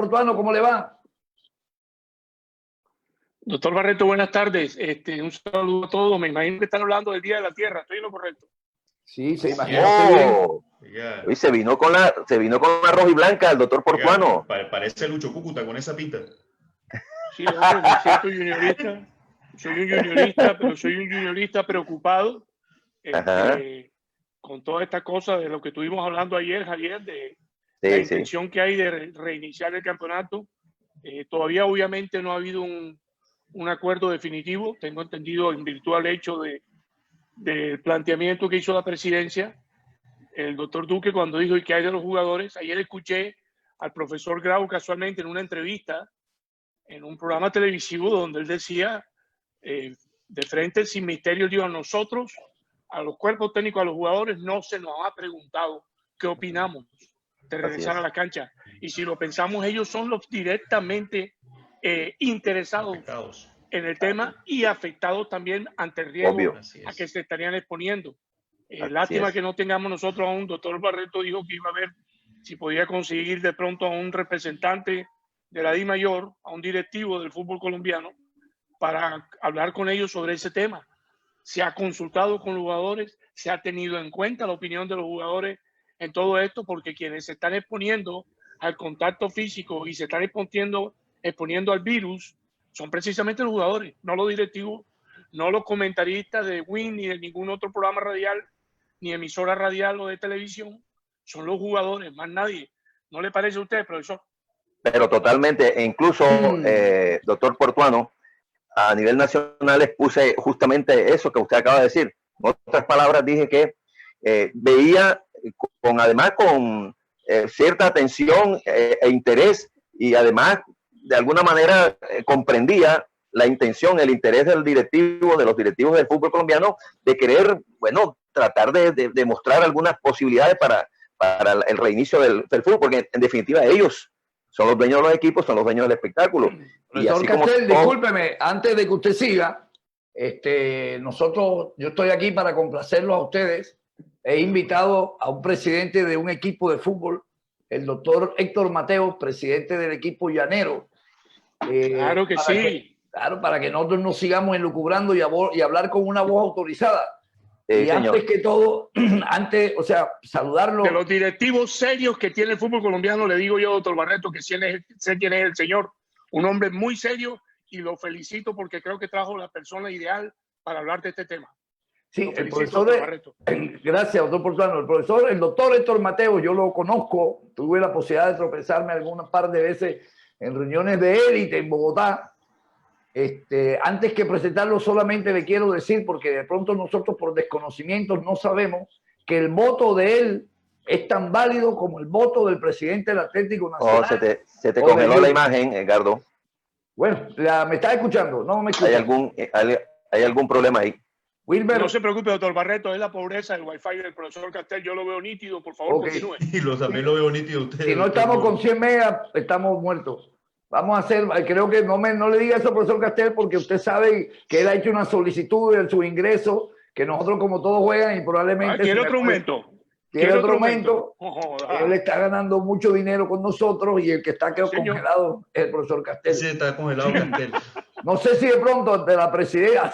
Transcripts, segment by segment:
Portuano, ¿cómo le va? Doctor Barreto, buenas tardes. Un saludo a todos. Me imagino que están hablando del Día de la Tierra. ¿Estoy en lo correcto? Sí, se imagina usted bien. Hoy se vino con la roja y blanca el doctor Portuano. Parece Lucho Cúcuta con esa pinta. Sí, hombre, me siento juniorista. Soy un juniorista, pero soy un juniorista preocupado con toda esta cosa de lo que estuvimos hablando ayer, Javier, de la intención que hay de reiniciar el campeonato. Todavía, obviamente, no ha habido un acuerdo definitivo. Tengo entendido en virtud al hecho del planteamiento que hizo la presidencia, el doctor Duque, cuando dijo y qué hay de los jugadores. Ayer escuché al profesor Grau casualmente en una entrevista en un programa televisivo donde él decía de frente, sin misterio, digo, a nosotros, a los cuerpos técnicos, a los jugadores, no se nos ha preguntado qué opinamos de regresar a la cancha. Y si lo pensamos, ellos son los directamente interesados en el tema y afectados también ante el riesgo a que se estarían exponiendo. Lástima que no tengamos nosotros a un doctor Barreto, dijo que iba a ver si podía conseguir de pronto a un representante de la DIMAYOR, a un directivo del fútbol colombiano, para hablar con ellos sobre ese tema. Se ha consultado con los jugadores, se ha tenido en cuenta la opinión de los jugadores en todo esto, porque quienes se están exponiendo al contacto físico y se están exponiendo al virus son precisamente los jugadores, no los directivos, no los comentaristas de WIN ni de ningún otro programa radial, ni emisora radial o de televisión, son los jugadores, más nadie. ¿No le parece a usted, profesor? Pero totalmente, e incluso, doctor Portuano, a nivel nacional expuse justamente eso que usted acaba de decir. En otras palabras, dije que veía además con cierta atención e interés, y además de alguna manera comprendía la intención, el interés del directivo, de los directivos del fútbol colombiano, de querer, bueno, tratar de mostrar algunas posibilidades para el reinicio del fútbol, porque en definitiva ellos son los dueños de los equipos, son los dueños del espectáculo. Profesor Castel, discúlpeme, antes de que usted siga, yo estoy aquí para complacerlos a ustedes. He invitado a un presidente de un equipo de fútbol, el doctor Héctor Mateos, presidente del equipo llanero. Claro que sí. Claro, para que nosotros nos sigamos elucubrando y hablar con una voz autorizada. Y antes que todo, saludarlo. De los directivos serios que tiene el fútbol colombiano, le digo yo, doctor Barreto, que sé quién es el señor. Un hombre muy serio, y lo felicito porque creo que trajo la persona ideal para hablar de este tema. Sí, el profesor, gracias, doctor Portuano. El doctor Héctor Mateos, yo lo conozco, tuve la posibilidad de tropezarme algunas par de veces en reuniones de élite en Bogotá. Antes que presentarlo, solamente le quiero decir, porque de pronto nosotros por desconocimiento no sabemos que el voto de él es tan válido como el voto del presidente del Atlético Nacional. Se te congeló la imagen, Edgardo. Bueno, ¿me estás escuchando? No me escuchas. ¿Hay algún problema ahí? Wilber. No se preocupe, doctor Barreto, es la pobreza del wifi del profesor Castel. Yo lo veo nítido, por favor, continúe. Y también lo veo nítido usted. Si no estamos con 100 megas, estamos muertos. Vamos a hacer, creo que no le diga eso al profesor Castel, porque usted sabe que él ha hecho una solicitud de su ingreso, que nosotros como todos juegan y probablemente... ¿Quiere otro aumento? Tiene otro aumento. Él está ganando mucho dinero con nosotros y el que está congelado es el profesor Castel. Sí, está congelado Castel. No sé si de pronto ante la presencia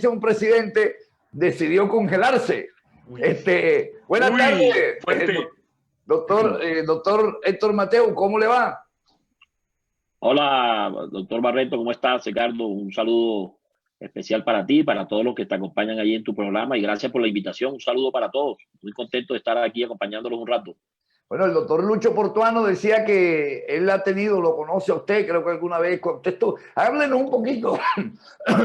de un presidente decidió congelarse. Buenas tardes, doctor Héctor Mateos, ¿cómo le va? Hola, doctor Barreto, ¿cómo estás, Ricardo? Un saludo especial para ti y para todos los que te acompañan ahí en tu programa, y gracias por la invitación. Un saludo para todos. Muy contento de estar aquí acompañándolos un rato. Bueno, el doctor Lucho Portuano decía que él ha tenido, lo conoce a usted, creo que alguna vez contestó. Háblenos un poquito,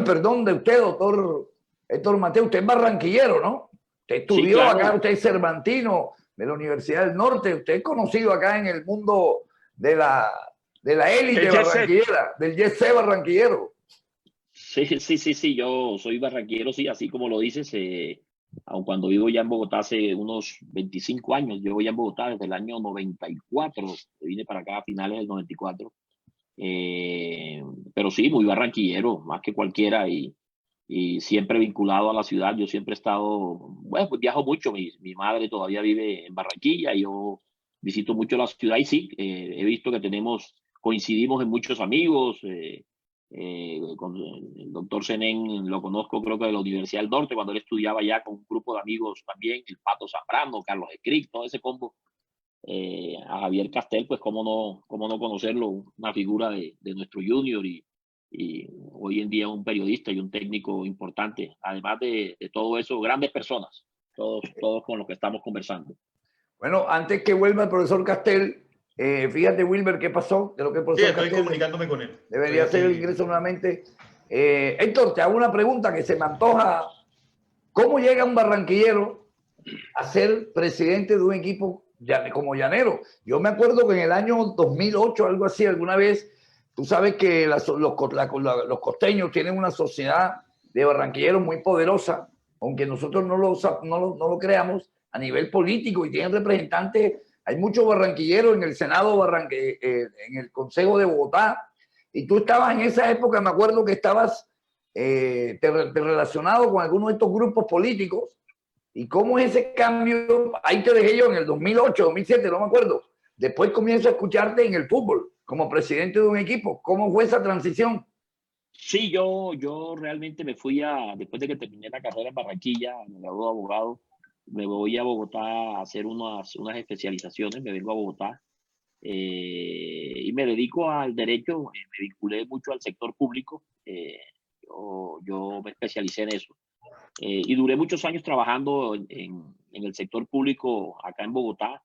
perdón, de usted, doctor Héctor Mateos. Usted es barranquillero, ¿no? Usted estudió, sí, claro. Acá, usted es cervantino de la Universidad del Norte. Usted es conocido acá en el mundo de la élite barranquillera, del jet set barranquillero. Sí, yo soy barranquillero, sí, así como lo dices, aun cuando vivo ya en Bogotá hace unos 25 años, yo ya en Bogotá desde el año 94, vine para acá a finales del 94, pero sí, muy barranquillero, más que cualquiera, y siempre vinculado a la ciudad. Yo siempre he estado, bueno, pues viajo mucho, mi madre todavía vive en Barranquilla, y yo visito mucho la ciudad y sí, he visto que coincidimos en muchos amigos. Con el doctor Senén lo conozco, creo que de la Universidad del Norte, cuando él estudiaba ya con un grupo de amigos también, el Pato Zambrano, Carlos Escric, todo ese combo. A Javier Castel, pues cómo no conocerlo, una figura de nuestro junior y hoy en día un periodista y un técnico importante, además de todo eso, grandes personas, todos con los que estamos conversando. Bueno, antes que vuelva el profesor Castel, fíjate, Wilber, ¿qué pasó? De lo que el profesor estoy Castel comunicándome con él. Debería hacer el ingreso nuevamente. Héctor, te hago una pregunta que se me antoja. ¿Cómo llega un barranquillero a ser presidente de un equipo como Llanero? Yo me acuerdo que en el año 2008, algo así, alguna vez, tú sabes que los costeños tienen una sociedad de barranquilleros muy poderosa, aunque nosotros no lo creamos, a nivel político, y tienen representantes. Hay muchos barranquilleros en el Senado, en el Consejo de Bogotá, y tú estabas en esa época, me acuerdo que estabas te relacionado con algunos de estos grupos políticos. ¿Y cómo es ese cambio? Ahí te dejé yo en el 2008, 2007, no me acuerdo. Después comienzo a escucharte en el fútbol como presidente de un equipo. ¿Cómo fue esa transición? Sí, yo realmente me fui después de que terminé la carrera en Barranquilla, me gradué de abogado, me voy a Bogotá a hacer unas especializaciones, me vengo a Bogotá y me dedico al derecho, me vinculé mucho al sector público, yo me especialicé en eso. Y duré muchos años trabajando en el sector público acá en Bogotá,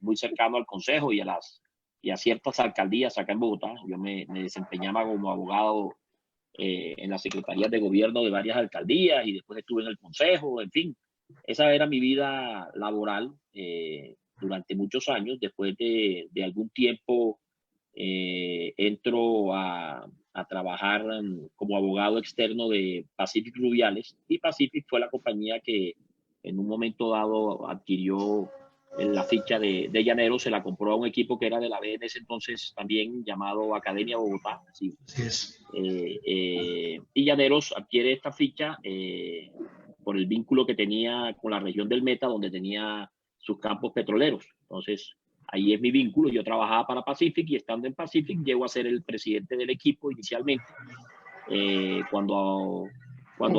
muy cercano al consejo y a ciertas alcaldías acá en Bogotá. Yo me desempeñaba como abogado en las secretarías de gobierno de varias alcaldías y después estuve en el consejo, en fin. Esa era mi vida laboral durante muchos años. Después de algún tiempo entro a trabajar como abogado externo de Pacific Rubiales, y Pacific fue la compañía que en un momento dado adquirió la ficha de Llaneros, se la compró a un equipo que era de la B en ese entonces también, llamado Academia Bogotá. Así es. Y Llaneros adquiere esta ficha por el vínculo que tenía con la región del Meta, donde tenía sus campos petroleros. Entonces, ahí es mi vínculo. Yo trabajaba para Pacific y estando en Pacific llego a ser el presidente del equipo inicialmente. Cuando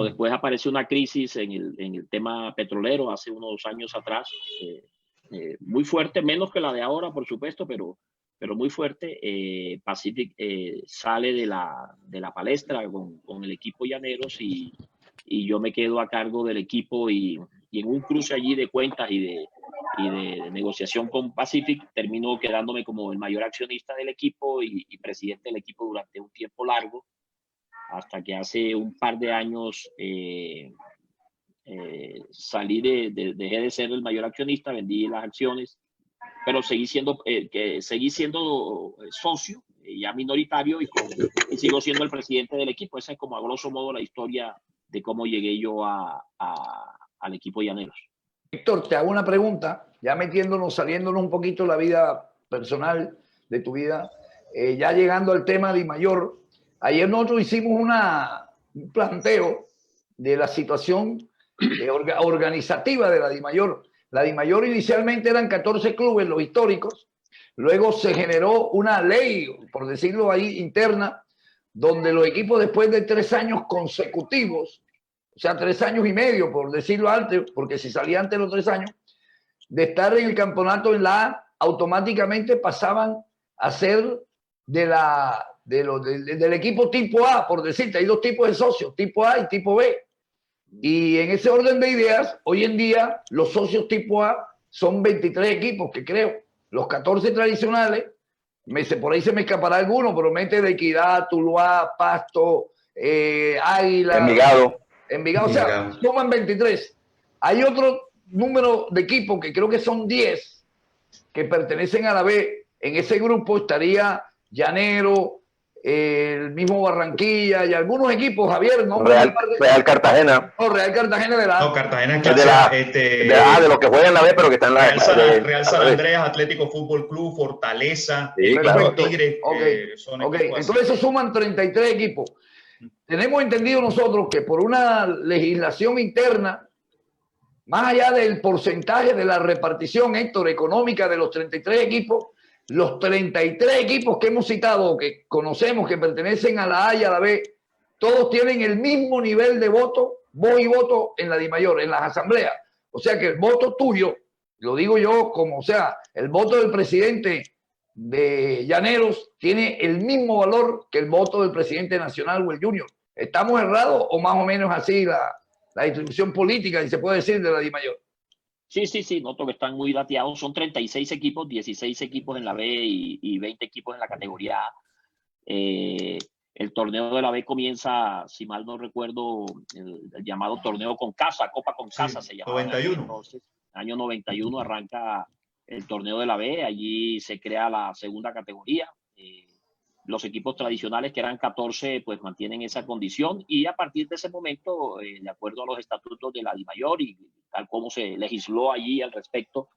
después aparece una crisis en el tema petrolero hace unos años atrás, muy fuerte, menos que la de ahora, por supuesto, pero muy fuerte, Pacific sale de la palestra con el equipo Llaneros y yo me quedo a cargo del equipo y en un cruce allí de cuentas y de negociación con Pacific, termino quedándome como el mayor accionista del equipo y presidente del equipo durante un tiempo largo, hasta que hace un par de años dejé de ser el mayor accionista, vendí las acciones, pero seguí siendo socio, ya minoritario, y sigo siendo el presidente del equipo. Esa es como a grosso modo la historia de cómo llegué yo al equipo Llaneros. Héctor, te hago una pregunta, ya saliéndonos un poquito la vida personal de tu vida, ya llegando al tema de Dimayor. Ayer nosotros hicimos un planteo de la situación organizativa de la Dimayor. La Dimayor inicialmente eran 14 clubes, los históricos. Luego se generó una ley, por decirlo ahí, interna, donde los equipos, después de 3 años consecutivos, o sea, 3 años y medio, por decirlo antes, porque si salía antes de los 3 años, de estar en el campeonato en la A, automáticamente pasaban a ser del equipo tipo A, por decirte. Hay 2 tipos de socios, tipo A y tipo B. Y en ese orden de ideas, hoy en día los socios tipo A son 23 equipos, que creo. Los 14 tradicionales, por ahí se me escapará alguno, pero mete de Equidad, Tuluá, Pasto, Águila, Envigado, o sea, suman 23. Hay otro número de equipos que creo que son 10 que pertenecen a la B. En ese grupo estaría Llanero, el mismo Barranquilla y algunos equipos, Javier, ¿no? Real Cartagena. No, Real Cartagena de la A. No, Cartagena es de los que juegan en la B, pero que están en la Real San Andreas, Atlético Fútbol Club, Fortaleza, sí, claro. Tigre. Entonces eso suman 33 equipos. Tenemos entendido nosotros que por una legislación interna más allá del porcentaje de la repartición, Héctor, económica de los 33 equipos, los 33 equipos que hemos citado, que conocemos, que pertenecen a la A y a la B, todos tienen el mismo nivel de voto, voz y voto en la DIMAYOR, en las asambleas. O sea que el voto tuyo, lo digo yo como, o sea, el voto del presidente de Llaneros tiene el mismo valor que el voto del presidente nacional o el junior. ¿Estamos errados o más o menos así la distribución política, si se puede decir, de la DIMAYOR? Sí, noto que están muy dateados. Son 36 equipos, 16 equipos en la B y 20 equipos en la categoría A. El torneo de la B comienza, si mal no recuerdo, el llamado torneo con casa, Copa con casa se llamaba. 91. Entonces, año 91 arranca el torneo de la B, allí se crea la segunda categoría. Los equipos tradicionales, que eran 14, pues mantienen esa condición, y a partir de ese momento, de acuerdo a los estatutos de la DIMAYOR y tal como se legisló allí al respecto,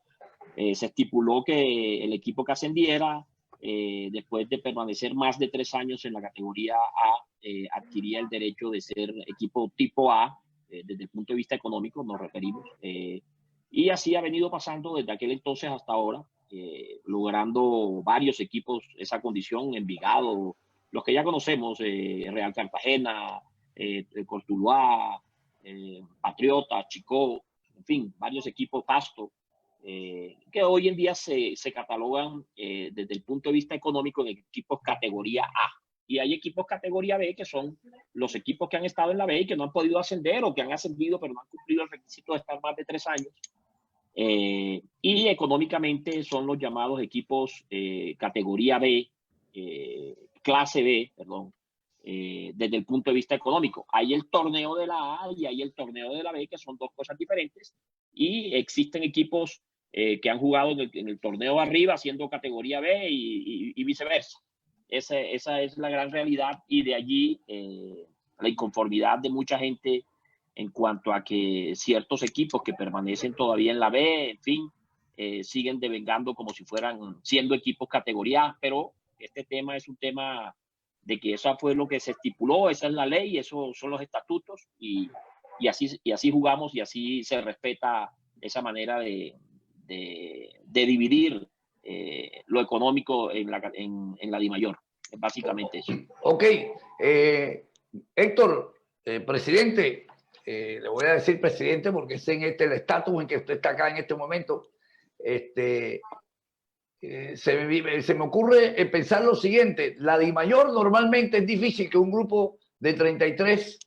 se estipuló que el equipo que ascendiera, después de permanecer más de 3 años en la categoría A, adquiría el derecho de ser equipo tipo A, desde el punto de vista económico nos referimos, y así ha venido pasando desde aquel entonces hasta ahora, logrando varios equipos esa condición: Envigado, los que ya conocemos, Real Cartagena, Cortuluá, Patriota, Chicó, en fin, varios equipos, Pasto, que hoy en día se catalogan desde el punto de vista económico en equipos categoría A. Y hay equipos categoría B, que son los equipos que han estado en la B y que no han podido ascender, o que han ascendido pero no han cumplido el requisito de estar más de 3 años. Y económicamente son los llamados equipos categoría B, clase B, perdón, desde el punto de vista económico. Hay el torneo de la A y hay el torneo de la B, que son dos cosas diferentes, y existen equipos que han jugado en el torneo arriba siendo categoría B y viceversa. Esa es la gran realidad, y de allí la inconformidad de mucha gente en cuanto a que ciertos equipos que permanecen todavía en la B, en fin, siguen devengando como si fueran siendo equipos categoría A, pero este tema es un tema de que eso fue lo que se estipuló, esa es la ley, esos son los estatutos, y así jugamos, y así se respeta esa manera de dividir lo económico en la DIMAYOR. Es básicamente eso. Ok, Héctor, presidente, le voy a decir presidente porque es en el estatus en que usted está acá en este momento. Se me ocurre pensar lo siguiente: la DIMAYOR normalmente es difícil que un grupo de 33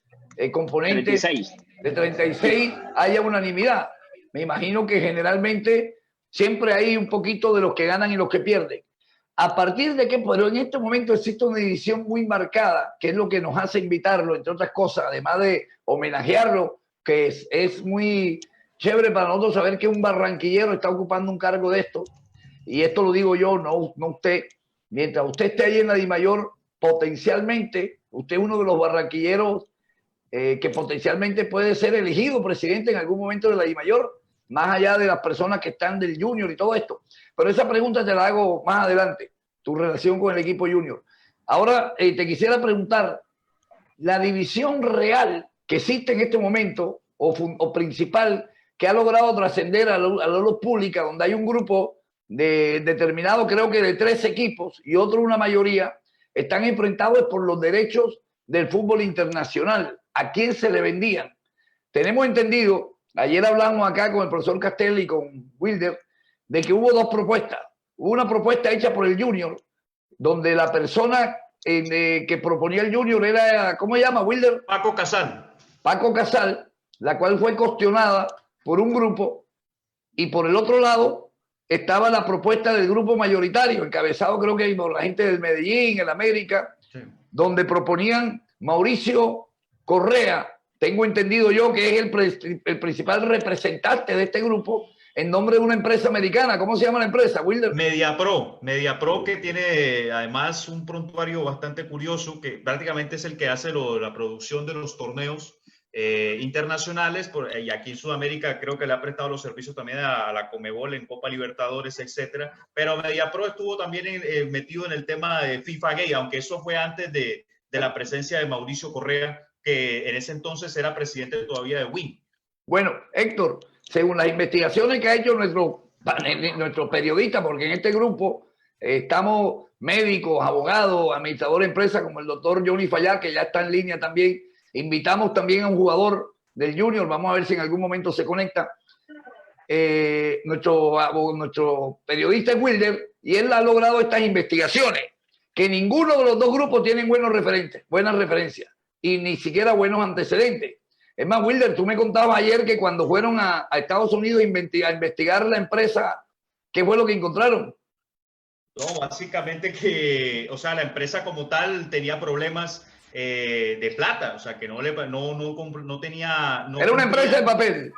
componentes, 36. De 36 haya unanimidad. Me imagino que generalmente siempre hay un poquito de los que ganan y los que pierden. A partir de que, pero en este momento existe una división muy marcada, que es lo que nos hace invitarlo, entre otras cosas, además de homenajearlo, que es muy chévere para nosotros saber que un barranquillero está ocupando un cargo de esto. Y esto lo digo yo, no usted. Mientras usted esté ahí en la DIMAYOR, potencialmente, usted es uno de los barranquilleros que potencialmente puede ser elegido presidente en algún momento de la DIMAYOR, más allá de las personas que están del junior y todo esto. Pero esa pregunta te la hago más adelante, tu relación con el equipo junior. Ahora te quisiera preguntar, la división real que existe en este momento, o principal, que ha logrado trascender a la luz pública, donde hay un grupo determinado, creo que de 3 equipos, y otro, una mayoría, están enfrentados por los derechos del fútbol internacional. ¿A quién se le vendían? Tenemos entendido, ayer hablamos acá con el profesor Castelli y con Wilder, de que hubo 2 propuestas. Hubo una propuesta hecha por el Junior, donde la persona que proponía el Junior era, ¿cómo se llama, Wilder? Paco Casal. Paco Casal, la cual fue cuestionada por un grupo, y por el otro lado estaba la propuesta del grupo mayoritario, encabezado creo que por la gente del Medellín, el América, sí, donde proponían Mauricio Correa, tengo entendido yo que es el principal representante de este grupo, en nombre de una empresa americana. ¿Cómo se llama la empresa, Wilder? Mediapro, que tiene además un prontuario bastante curioso, que prácticamente es el que hace la producción de los torneos internacionales, y aquí en Sudamérica creo que le ha prestado los servicios también a la Conmebol en Copa Libertadores, etcétera. Pero Mediapro estuvo también metido en el tema de FIFA Gay, aunque eso fue antes de la presencia de Mauricio Correa, que en ese entonces era presidente todavía de WIN. Bueno, Héctor, según las investigaciones que ha hecho nuestro periodista, porque en este grupo estamos médicos, abogados, administradores de empresas como el doctor Johnny Fallar, que ya está en línea también. Invitamos también a un jugador del Junior, vamos a ver si en algún momento se conecta. Nuestro periodista es Wilder, y él ha logrado estas investigaciones, que ninguno de los dos grupos tienen buenas referencias, y ni siquiera buenos antecedentes. Es más, Wilder, tú me contabas ayer que cuando fueron a Estados Unidos a investigar la empresa, ¿qué fue lo que encontraron? No, básicamente que, o sea, la empresa como tal tenía problemas de plata, o sea, que no tenía... Era una empresa de papel.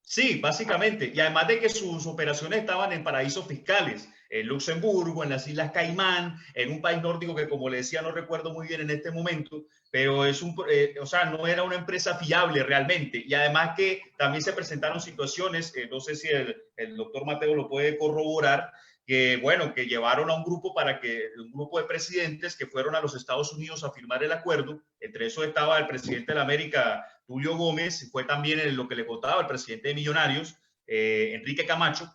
Sí, básicamente. Y además de que sus operaciones estaban en paraísos fiscales, en Luxemburgo, en las Islas Caimán, en un país nórdico que, como le decía, no recuerdo muy bien en este momento, pero o sea, no era una empresa fiable realmente. Y además que también se presentaron situaciones, no sé si el doctor Mateo lo puede corroborar, que bueno, que llevaron a un grupo de presidentes que fueron a los Estados Unidos a firmar el acuerdo. Entre esos estaba el presidente de la América, Tulio Gómez, fue también lo que le contaba el presidente de Millonarios, Enrique Camacho.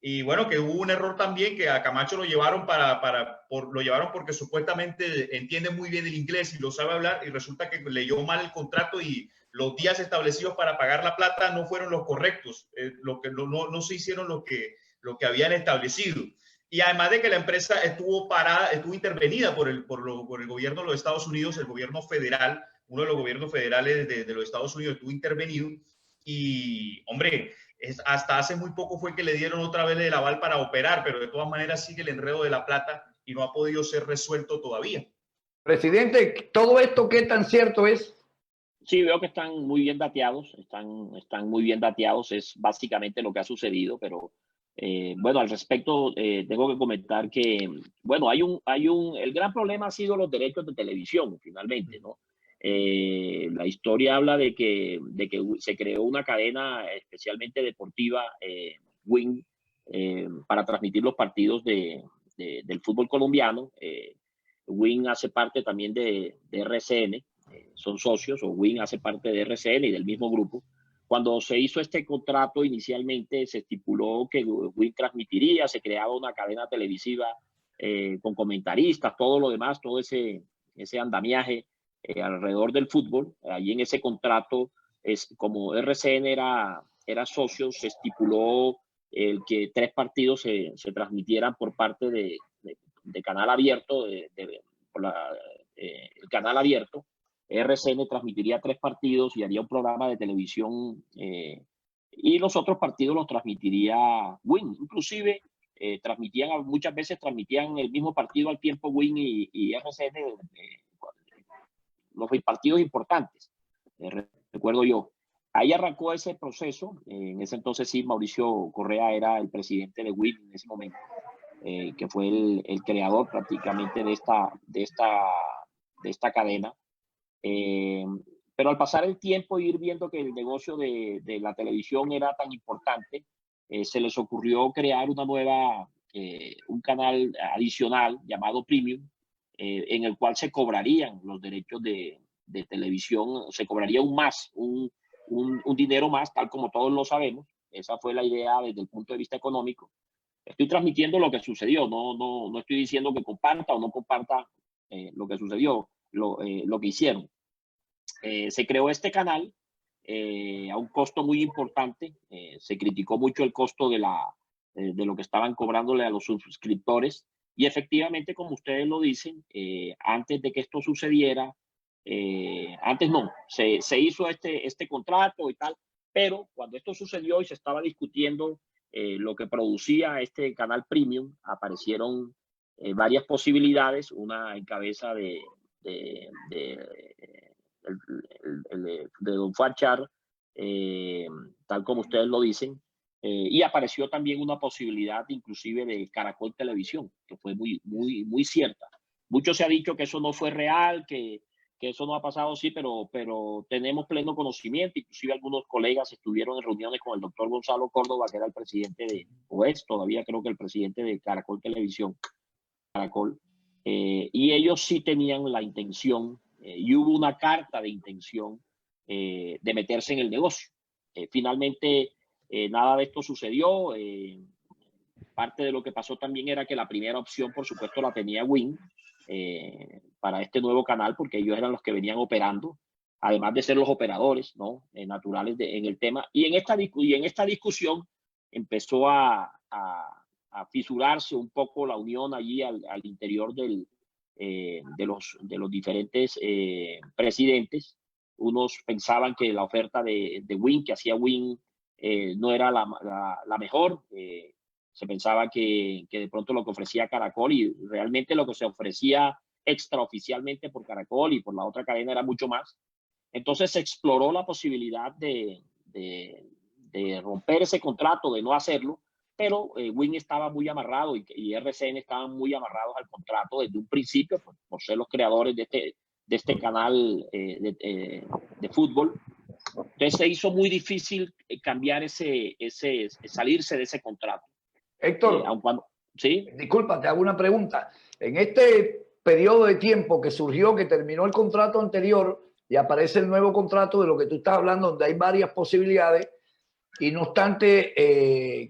Y bueno, que hubo un error también, que a Camacho lo llevaron lo llevaron porque supuestamente entiende muy bien el inglés y lo sabe hablar, y resulta que leyó mal el contrato y los días establecidos para pagar la plata no fueron los correctos, no se hicieron lo que habían establecido. Y además de que la empresa estuvo intervenida por el gobierno de los Estados Unidos, el gobierno federal, uno de los gobiernos federales de los Estados Unidos estuvo intervenido. Y, hombre, hasta hace muy poco fue que le dieron otra vez el aval para operar, pero de todas maneras sigue el enredo de la plata y no ha podido ser resuelto todavía. Presidente, ¿todo esto qué tan cierto es? Sí, veo que están muy bien dateados, están muy bien dateados, es básicamente lo que ha sucedido, pero bueno, al respecto tengo que comentar que, bueno, el gran problema ha sido los derechos de televisión, finalmente, ¿no? La historia habla de que se creó una cadena especialmente deportiva, WIN, para transmitir los partidos del fútbol colombiano. WIN hace parte también de RCN, son socios, o WIN hace parte de RCN y del mismo grupo. Cuando se hizo este contrato inicialmente se estipuló que WIN transmitiría, se creaba una cadena televisiva con comentaristas, todo lo demás, todo ese andamiaje alrededor del fútbol. Allí en ese contrato, como RCN era socio, se estipuló el que 3 partidos se transmitieran por parte de canal abierto, el canal abierto. RCN transmitiría 3 partidos y haría un programa de televisión y los otros partidos los transmitiría WIN. Inclusive muchas veces transmitían el mismo partido al tiempo WIN y RCN, los partidos importantes, recuerdo yo. Ahí arrancó ese proceso. En ese entonces sí, Mauricio Correa era el presidente de WIN en ese momento, que fue el creador prácticamente de esta cadena. Pero al pasar el tiempo y ir viendo que el negocio de la televisión era tan importante, se les ocurrió crear un canal adicional llamado Premium, en el cual se cobrarían los derechos de televisión, se cobraría un dinero más, tal como todos lo sabemos. Esa fue la idea desde el punto de vista económico. Estoy transmitiendo lo que sucedió, no estoy diciendo que comparta o no comparta lo que sucedió, lo que hicieron. Se creó este canal a un costo muy importante. Se criticó mucho el costo de lo que estaban cobrándole a los suscriptores, y efectivamente, como ustedes lo dicen, antes de que esto sucediera, antes no, se hizo este contrato y tal, pero cuando esto sucedió y se estaba discutiendo lo que producía este canal Premium, aparecieron varias posibilidades, una en cabeza de don Fachar, tal como ustedes lo dicen, y apareció también una posibilidad inclusive de Caracol Televisión, que fue muy cierta. Mucho se ha dicho que eso no fue real, que eso no ha pasado, sí, pero tenemos pleno conocimiento. Inclusive algunos colegas estuvieron en reuniones con el doctor Gonzalo Córdoba, que era el presidente todavía creo que el presidente de Caracol Televisión, Caracol, y ellos sí tenían la intención, y hubo una carta de intención de meterse en el negocio. Finalmente nada de esto sucedió. Parte de lo que pasó también era que la primera opción, por supuesto, la tenía Win para este nuevo canal, porque ellos eran los que venían operando, además de ser los operadores, ¿no? Naturales en el tema. Y en esta discusión empezó a fisurarse un poco la unión allí al interior de los diferentes presidentes. Unos pensaban que la oferta de Win, que hacía Win, no era la mejor. Se pensaba que de pronto lo que ofrecía Caracol, y realmente lo que se ofrecía extraoficialmente por Caracol y por la otra cadena era mucho más. Entonces se exploró la posibilidad de romper ese contrato, de no hacerlo, pero Win estaba muy amarrado y RCN estaban muy amarrados al contrato desde un principio, por ser los creadores de este canal de fútbol. Entonces se hizo muy difícil cambiar salirse de ese contrato. Héctor, ¿sí? Disculpa, te hago una pregunta. En este periodo de tiempo que surgió, que terminó el contrato anterior y aparece el nuevo contrato de lo que tú estás hablando, donde hay varias posibilidades, y no obstante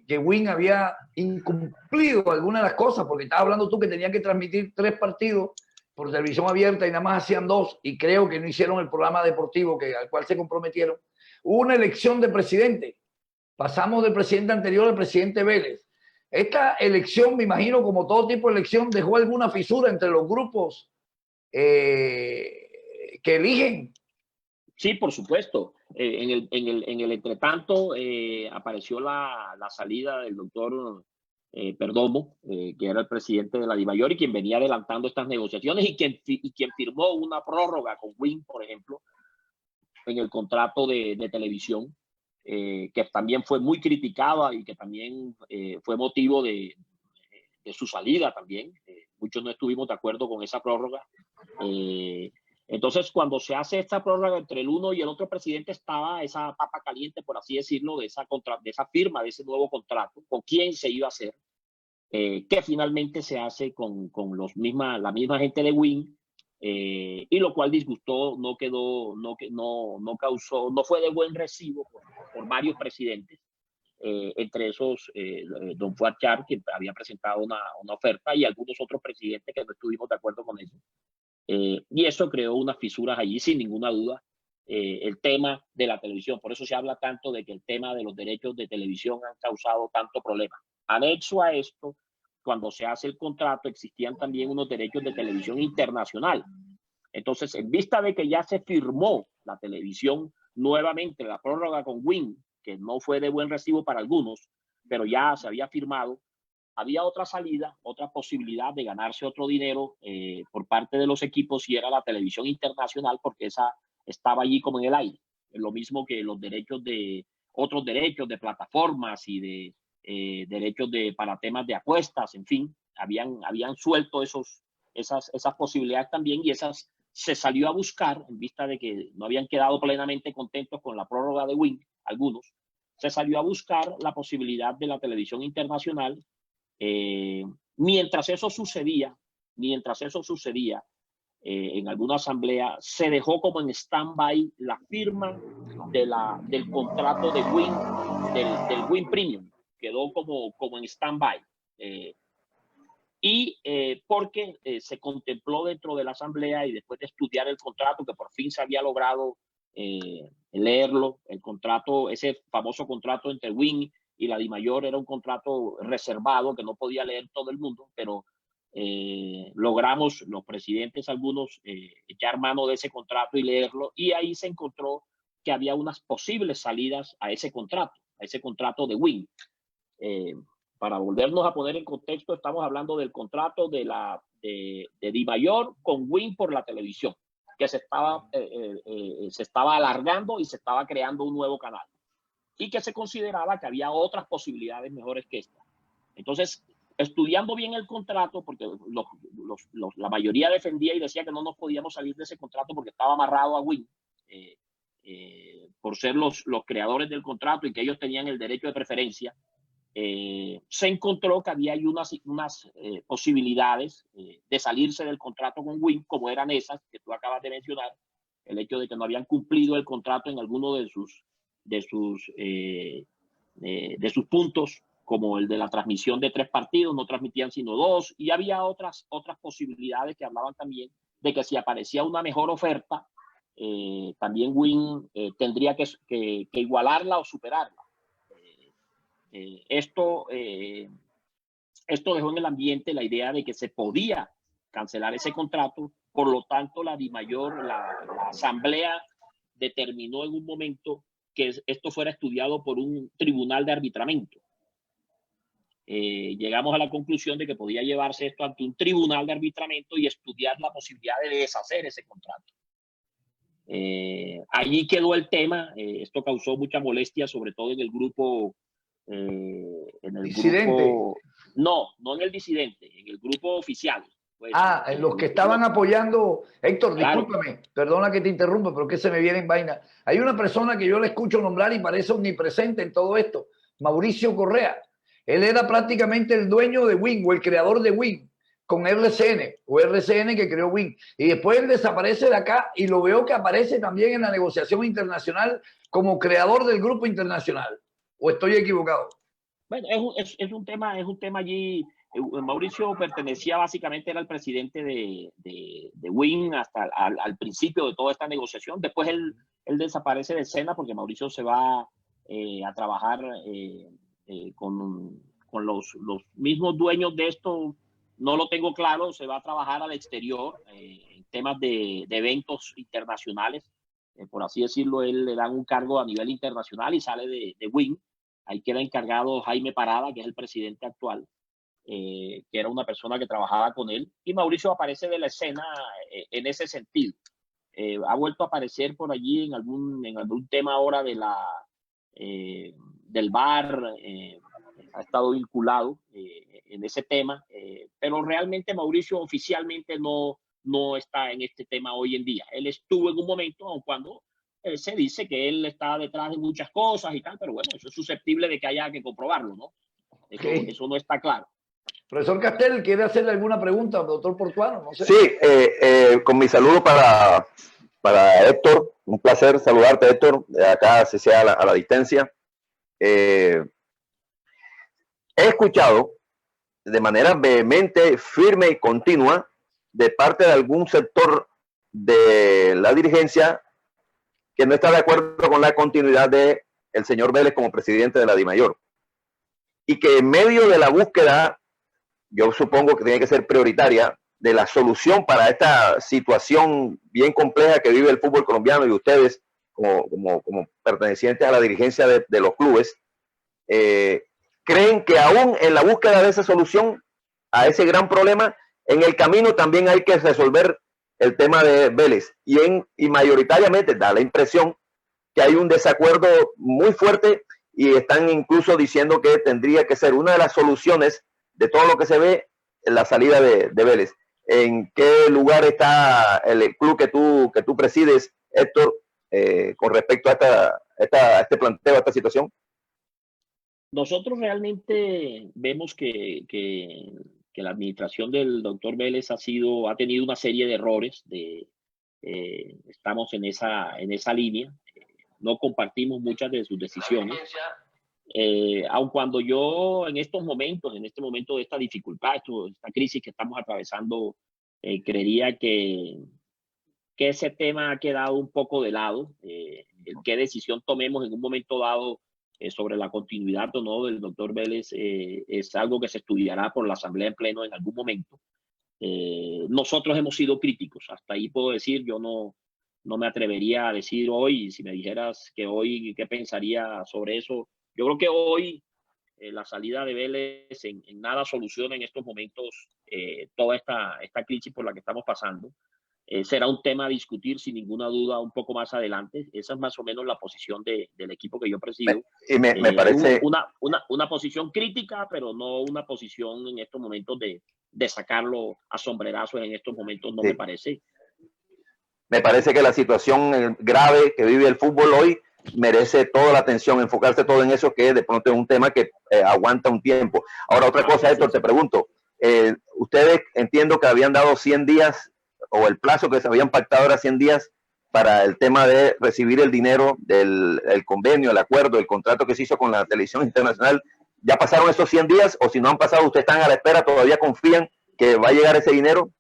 que Win había incumplido algunas de las cosas, porque estabas hablando tú que tenían que transmitir 3 partidos por televisión abierta y nada más hacían 2, y creo que no hicieron el programa deportivo al cual se comprometieron. Hubo una elección de presidente. Pasamos del presidente anterior al presidente Vélez. Esta elección, me imagino, como todo tipo de elección, dejó alguna fisura entre los grupos que eligen. Sí, por supuesto. En el entretanto apareció la salida del doctor Perdomo, que era el presidente de la DIMAYOR y quien venía adelantando estas negociaciones y quien firmó una prórroga con Win, por ejemplo, en el contrato de televisión. Que también fue muy criticada y que también fue motivo de su salida también. Muchos no estuvimos de acuerdo con esa prórroga. Entonces, cuando se hace esta prórroga entre el uno y el otro presidente, estaba esa papa caliente, por así decirlo, de esa firma de ese nuevo contrato, con quién se iba a hacer, que finalmente se hace con la misma gente de Win. Y lo cual disgustó, no fue de buen recibo por varios presidentes, entre esos don Fuad Char, que había presentado una oferta, y algunos otros presidentes que no estuvimos de acuerdo con eso. Y eso creó unas fisuras allí, sin ninguna duda. El tema de la televisión, por eso se habla tanto de que el tema de los derechos de televisión han causado tanto problema. Anexo a esto, cuando se hace el contrato, existían también unos derechos de televisión internacional. Entonces, en vista de que ya se firmó la televisión nuevamente, la prórroga con Win, que no fue de buen recibo para algunos, pero ya se había firmado, había otra salida, otra posibilidad de ganarse otro dinero por parte de los equipos, y era la televisión internacional, porque esa estaba allí como en el aire. Lo mismo que los otros derechos de plataformas y de derechos para temas de apuestas, en fin, habían suelto esas posibilidades también, y esas se salió a buscar en vista de que no habían quedado plenamente contentos con la prórroga de Win, algunos. Se salió a buscar la posibilidad de la televisión internacional. Mientras eso sucedía, en alguna asamblea se dejó como en stand-by la firma del contrato de Win, del Win Premium. Quedó como en stand-by. Porque se contempló dentro de la asamblea, y después de estudiar el contrato, que por fin se había logrado leerlo, el contrato, ese famoso contrato entre Win y la DIMAYOR, era un contrato reservado que no podía leer todo el mundo, pero logramos los presidentes algunos echar mano de ese contrato y leerlo, y ahí se encontró que había unas posibles salidas a ese contrato de Win. Para volvernos a poner en contexto, estamos hablando del contrato de DIMAYOR con Win por la televisión, que se estaba alargando y se estaba creando un nuevo canal, y que se consideraba que había otras posibilidades mejores que esta. Entonces, estudiando bien el contrato, porque la mayoría defendía y decía que no nos podíamos salir de ese contrato porque estaba amarrado a Win, por ser los creadores del contrato y que ellos tenían el derecho de preferencia, se encontró que había unas posibilidades de salirse del contrato con Win, como eran esas que tú acabas de mencionar, el hecho de que no habían cumplido el contrato en alguno de sus de sus puntos, como el de la transmisión de 3 partidos, no transmitían sino 2, y había otras posibilidades que hablaban también de que si aparecía una mejor oferta, también Win tendría que igualarla o superarla. Esto dejó en el ambiente la idea de que se podía cancelar ese contrato, por lo tanto la DIMAYOR, la asamblea, determinó en un momento que esto fuera estudiado por un tribunal de arbitramiento. Llegamos a la conclusión de que podía llevarse esto ante un tribunal de arbitramiento y estudiar la posibilidad de deshacer ese contrato. Allí quedó el tema. Esto causó mucha molestia, sobre todo en el grupo. Disidente. No en el disidente, en el grupo oficial. Pues, en los que estaban apoyando. Héctor, claro. Discúlpame, perdona que te interrumpa, pero que se me viene en vaina. Hay una persona que yo le escucho nombrar y parece omnipresente en todo esto, Mauricio Correa. Él era prácticamente el dueño de Win, o el creador de Win, con RCN, o RCN que creó Win. Y después él desaparece de acá y lo veo que aparece también en la negociación internacional como creador del grupo internacional. ¿O estoy equivocado? Bueno, es un tema allí. Mauricio pertenecía básicamente, era el presidente de Win hasta al principio de toda esta negociación. Después él desaparece de escena porque Mauricio se va a trabajar con los mismos dueños de esto. No lo tengo claro, se va a trabajar al exterior en temas de eventos internacionales. Por así decirlo, él le dan un cargo a nivel internacional y sale de Win. Ahí queda encargado Jaime Parada, que es el presidente actual, que era una persona que trabajaba con él. Y Mauricio aparece de la escena en ese sentido. Ha vuelto a aparecer por allí en algún tema ahora del VAR. Ha estado vinculado en ese tema. Pero realmente Mauricio oficialmente no está en este tema hoy en día. Él estuvo en un momento, aun cuando se dice que él está detrás de muchas cosas y tal, pero bueno, eso es susceptible de que haya que comprobarlo, ¿no? Eso no está claro. Profesor Castel, ¿quiere hacerle alguna pregunta al doctor Portuano? No sé. Sí, con mi saludo para Héctor. Un placer saludarte, Héctor, de acá se sea a la distancia. He escuchado de manera vehemente, firme y continua de parte de algún sector de la dirigencia que no está de acuerdo con la continuidad del señor Vélez como presidente de la DIMAYOR. Y que en medio de la búsqueda, yo supongo que tiene que ser prioritaria, de la solución para esta situación bien compleja que vive el fútbol colombiano y ustedes como pertenecientes a la dirigencia de los clubes, creen que aún en la búsqueda de esa solución a ese gran problema, en el camino también hay que resolver el tema de Vélez y mayoritariamente da la impresión que hay un desacuerdo muy fuerte y están incluso diciendo que tendría que ser una de las soluciones de todo lo que se ve en la salida de Vélez. ¿En qué lugar está el club que tú presides, Héctor, con respecto a este planteo, a esta situación? Nosotros realmente vemos que la administración del doctor Vélez ha tenido una serie de errores. Estamos en esa línea. No compartimos muchas de sus decisiones. Aun cuando yo en este momento de esta dificultad, esta crisis que estamos atravesando, creería que ese tema ha quedado un poco de lado. Qué decisión tomemos en un momento dado sobre la continuidad o no del doctor Vélez es algo que se estudiará por la Asamblea en pleno en algún momento. Nosotros hemos sido críticos, hasta ahí puedo decir. Yo no me atrevería a decir hoy, si me dijeras que hoy, ¿qué pensaría sobre eso? Yo creo que hoy la salida de Vélez en nada soluciona en estos momentos toda esta crisis por la que estamos pasando. Será un tema a discutir sin ninguna duda un poco más adelante. Esa es más o menos la posición del equipo que yo presido. Y me parece una posición crítica, pero no una posición en estos momentos de sacarlo a sombrerazos en estos momentos, no me parece. Me parece que la situación grave que vive el fútbol hoy merece toda la atención, enfocarse todo en eso, que de pronto es un tema que aguanta un tiempo. Ahora, otra cosa, Héctor, te pregunto. Ustedes entiendo que habían dado 100 días, o el plazo que se habían pactado era 100 días, para el tema de recibir el dinero del el convenio, el acuerdo, el contrato que se hizo con la televisión internacional. ¿Ya pasaron esos 100 días? O si no han pasado, ¿ustedes están a la espera? ¿Todavía confían que va a llegar ese dinero?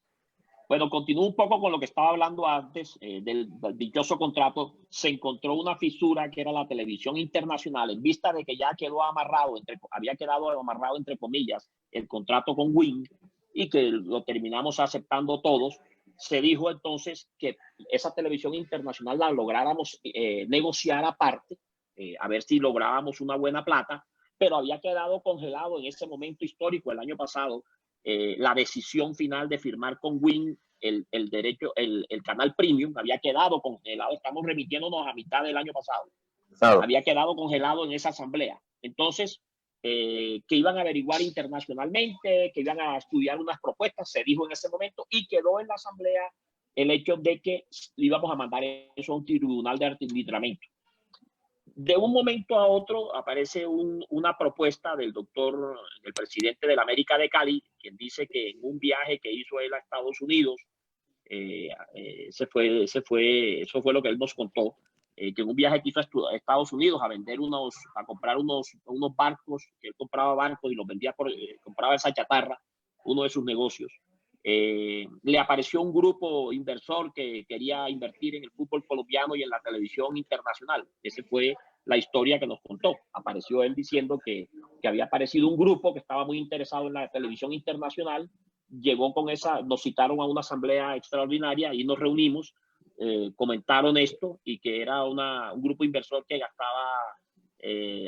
Bueno, continúo un poco con lo que estaba hablando antes del dichoso contrato. Se encontró una fisura que era la televisión internacional, en vista de que ya quedó amarrado, había quedado amarrado entre comillas el contrato con Win, y que lo terminamos aceptando todos. Se dijo entonces que esa televisión internacional la lográramos negociar aparte, a ver si lográbamos una buena plata, pero había quedado congelado en ese momento histórico el año pasado la decisión final de firmar con Win el derecho, el canal premium había quedado congelado. Estamos remitiéndonos a mitad del año pasado. Había quedado congelado en esa asamblea. Entonces, que iban a averiguar internacionalmente, que iban a estudiar unas propuestas, se dijo en ese momento, y quedó en la asamblea el hecho de que íbamos a mandar eso a un tribunal de arbitramiento. De un momento a otro aparece una propuesta del doctor, el presidente de la América de Cali, quien dice que en un viaje que hizo él a Estados Unidos, eso fue lo que él nos contó, que en un viaje que hizo a Estados Unidos a comprar unos barcos, que él compraba barcos y los vendía compraba esa chatarra, uno de sus negocios. Le apareció un grupo inversor que quería invertir en el fútbol colombiano y en la televisión internacional. Esa fue la historia que nos contó. Apareció él diciendo que había aparecido un grupo que estaba muy interesado en la televisión internacional. Llegó con nos citaron a una asamblea extraordinaria y nos reunimos, comentaron esto y que era un grupo inversor que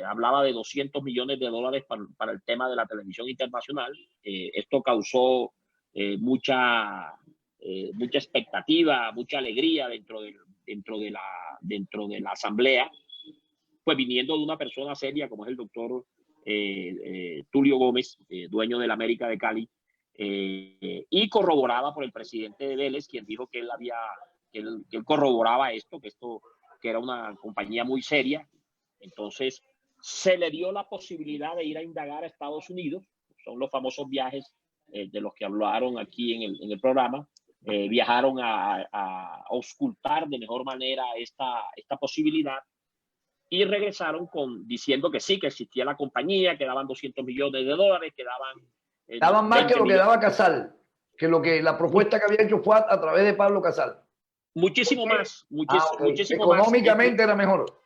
hablaba de $200 millones para el tema de la televisión internacional. Esto causó mucha expectativa, mucha alegría dentro de la asamblea, pues viniendo de una persona seria como es el doctor Tulio Gómez, dueño de la América de Cali, y corroborada por el presidente de Vélez, quien dijo que él corroboraba que era una compañía muy seria. Entonces se le dio la posibilidad de ir a indagar a Estados Unidos. Son los famosos viajes de los que hablaron aquí en el programa. Viajaron a auscultar de mejor manera esta posibilidad y regresaron diciendo que sí, que existía la compañía, que daban $200 millones, que daban más que lo que daba Casal, que la propuesta que había hecho fue a través de Pablo Casal. Muchísimo más, muchísimo económicamente era mejor.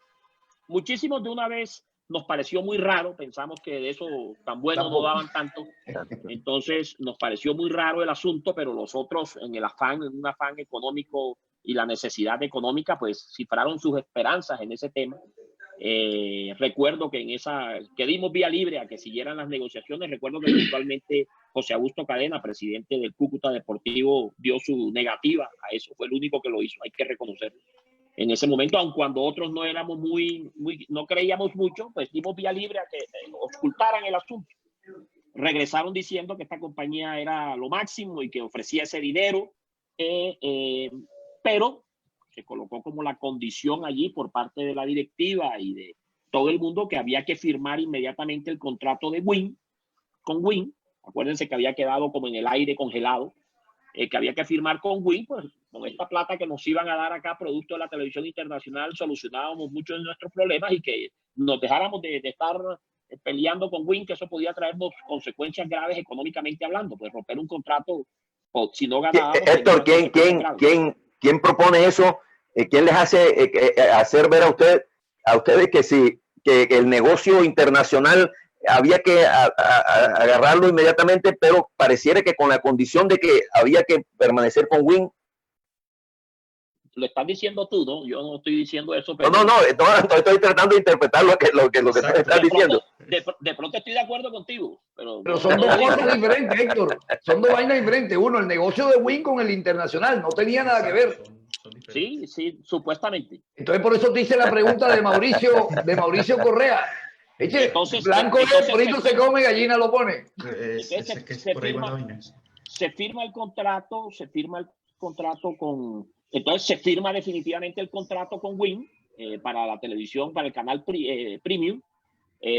Muchísimos de una vez. Nos pareció muy raro, pensamos que de eso tan bueno no daban tanto, entonces nos pareció muy raro el asunto, pero los otros en un afán económico y la necesidad económica, pues cifraron sus esperanzas en ese tema. Recuerdo que que dimos vía libre a que siguieran las negociaciones. Recuerdo que eventualmente José Augusto Cadena, presidente del Cúcuta Deportivo, dio su negativa a eso, fue el único que lo hizo, hay que reconocerlo. En ese momento, aun cuando otros no éramos no creíamos mucho, pues dimos vía libre a que ocultaran el asunto. Regresaron diciendo que esta compañía era lo máximo y que ofrecía ese dinero, pero se colocó como la condición allí por parte de la directiva y de todo el mundo que había que firmar inmediatamente el contrato de con Win. Acuérdense que había quedado como en el aire congelado. Que había que firmar con Win, pues con esta plata que nos iban a dar acá, producto de la televisión internacional, solucionábamos muchos de nuestros problemas y que nos dejáramos de estar peleando con Win, que eso podía traernos consecuencias graves económicamente hablando, pues romper un contrato, o si no ganábamos. Héctor, ¿quién propone eso? ¿Quién les hace hacer ver a ustedes que el negocio internacional había que agarrarlo inmediatamente, pero pareciera que con la condición de que había que permanecer con Win? Lo estás diciendo tú, ¿no? Yo no estoy diciendo eso. Pero... No, estoy tratando de interpretar lo que tú estás diciendo. De pronto estoy de acuerdo contigo. Pero son dos cosas diferentes, Héctor. Son dos vainas diferentes. Uno, el negocio de Win con el internacional no tenía nada que ver. Sí, supuestamente. Entonces por eso te hice la pregunta de Mauricio Correa. Entonces, blanco frito se come, gallina lo pone. Se firma el contrato, entonces se firma definitivamente el contrato con Win para la televisión, para el canal Premium,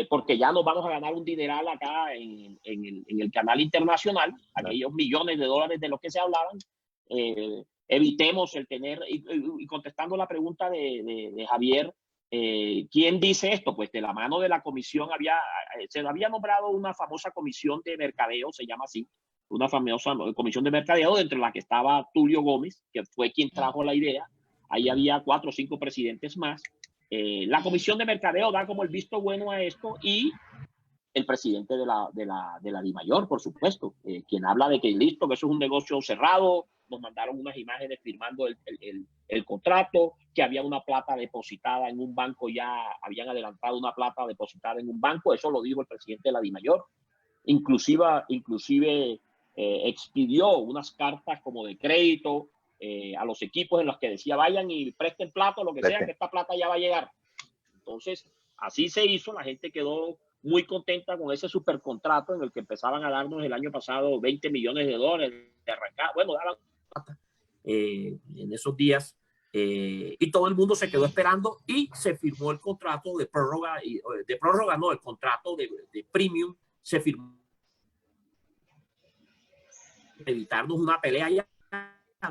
porque ya nos vamos a ganar un dineral acá en el canal internacional, aquellos millones de dólares de los que se hablaban. evitemos el tener, y contestando la pregunta de Javier, ¿quién dice esto? Pues de la mano de la comisión se había nombrado una famosa comisión de mercadeo, se llama así, una famosa comisión de mercadeo, entre la que estaba Tulio Gómez, que fue quien trajo la idea. Ahí había 4 o 5 presidentes más. La comisión de mercadeo da como el visto bueno a esto, y el presidente de la DIMAYOR, por supuesto, quien habla de que listo, que eso es un negocio cerrado. Nos mandaron unas imágenes firmando el contrato, que había una plata depositada en un banco, ya habían adelantado una plata depositada en un banco. Eso lo dijo el presidente de la DIMAYOR. Inclusive expidió unas cartas como de crédito a los equipos en los que decía vayan y presten plata, lo que sea, que esta plata ya va a llegar. Entonces, así se hizo. La gente quedó muy contenta con ese supercontrato en el que empezaban a darnos el año pasado $20 millones de arrancar. Bueno, daban en esos días, y todo el mundo se quedó esperando, y se firmó el contrato de prórroga, no, el contrato de premium se firmó, evitarnos una pelea ya,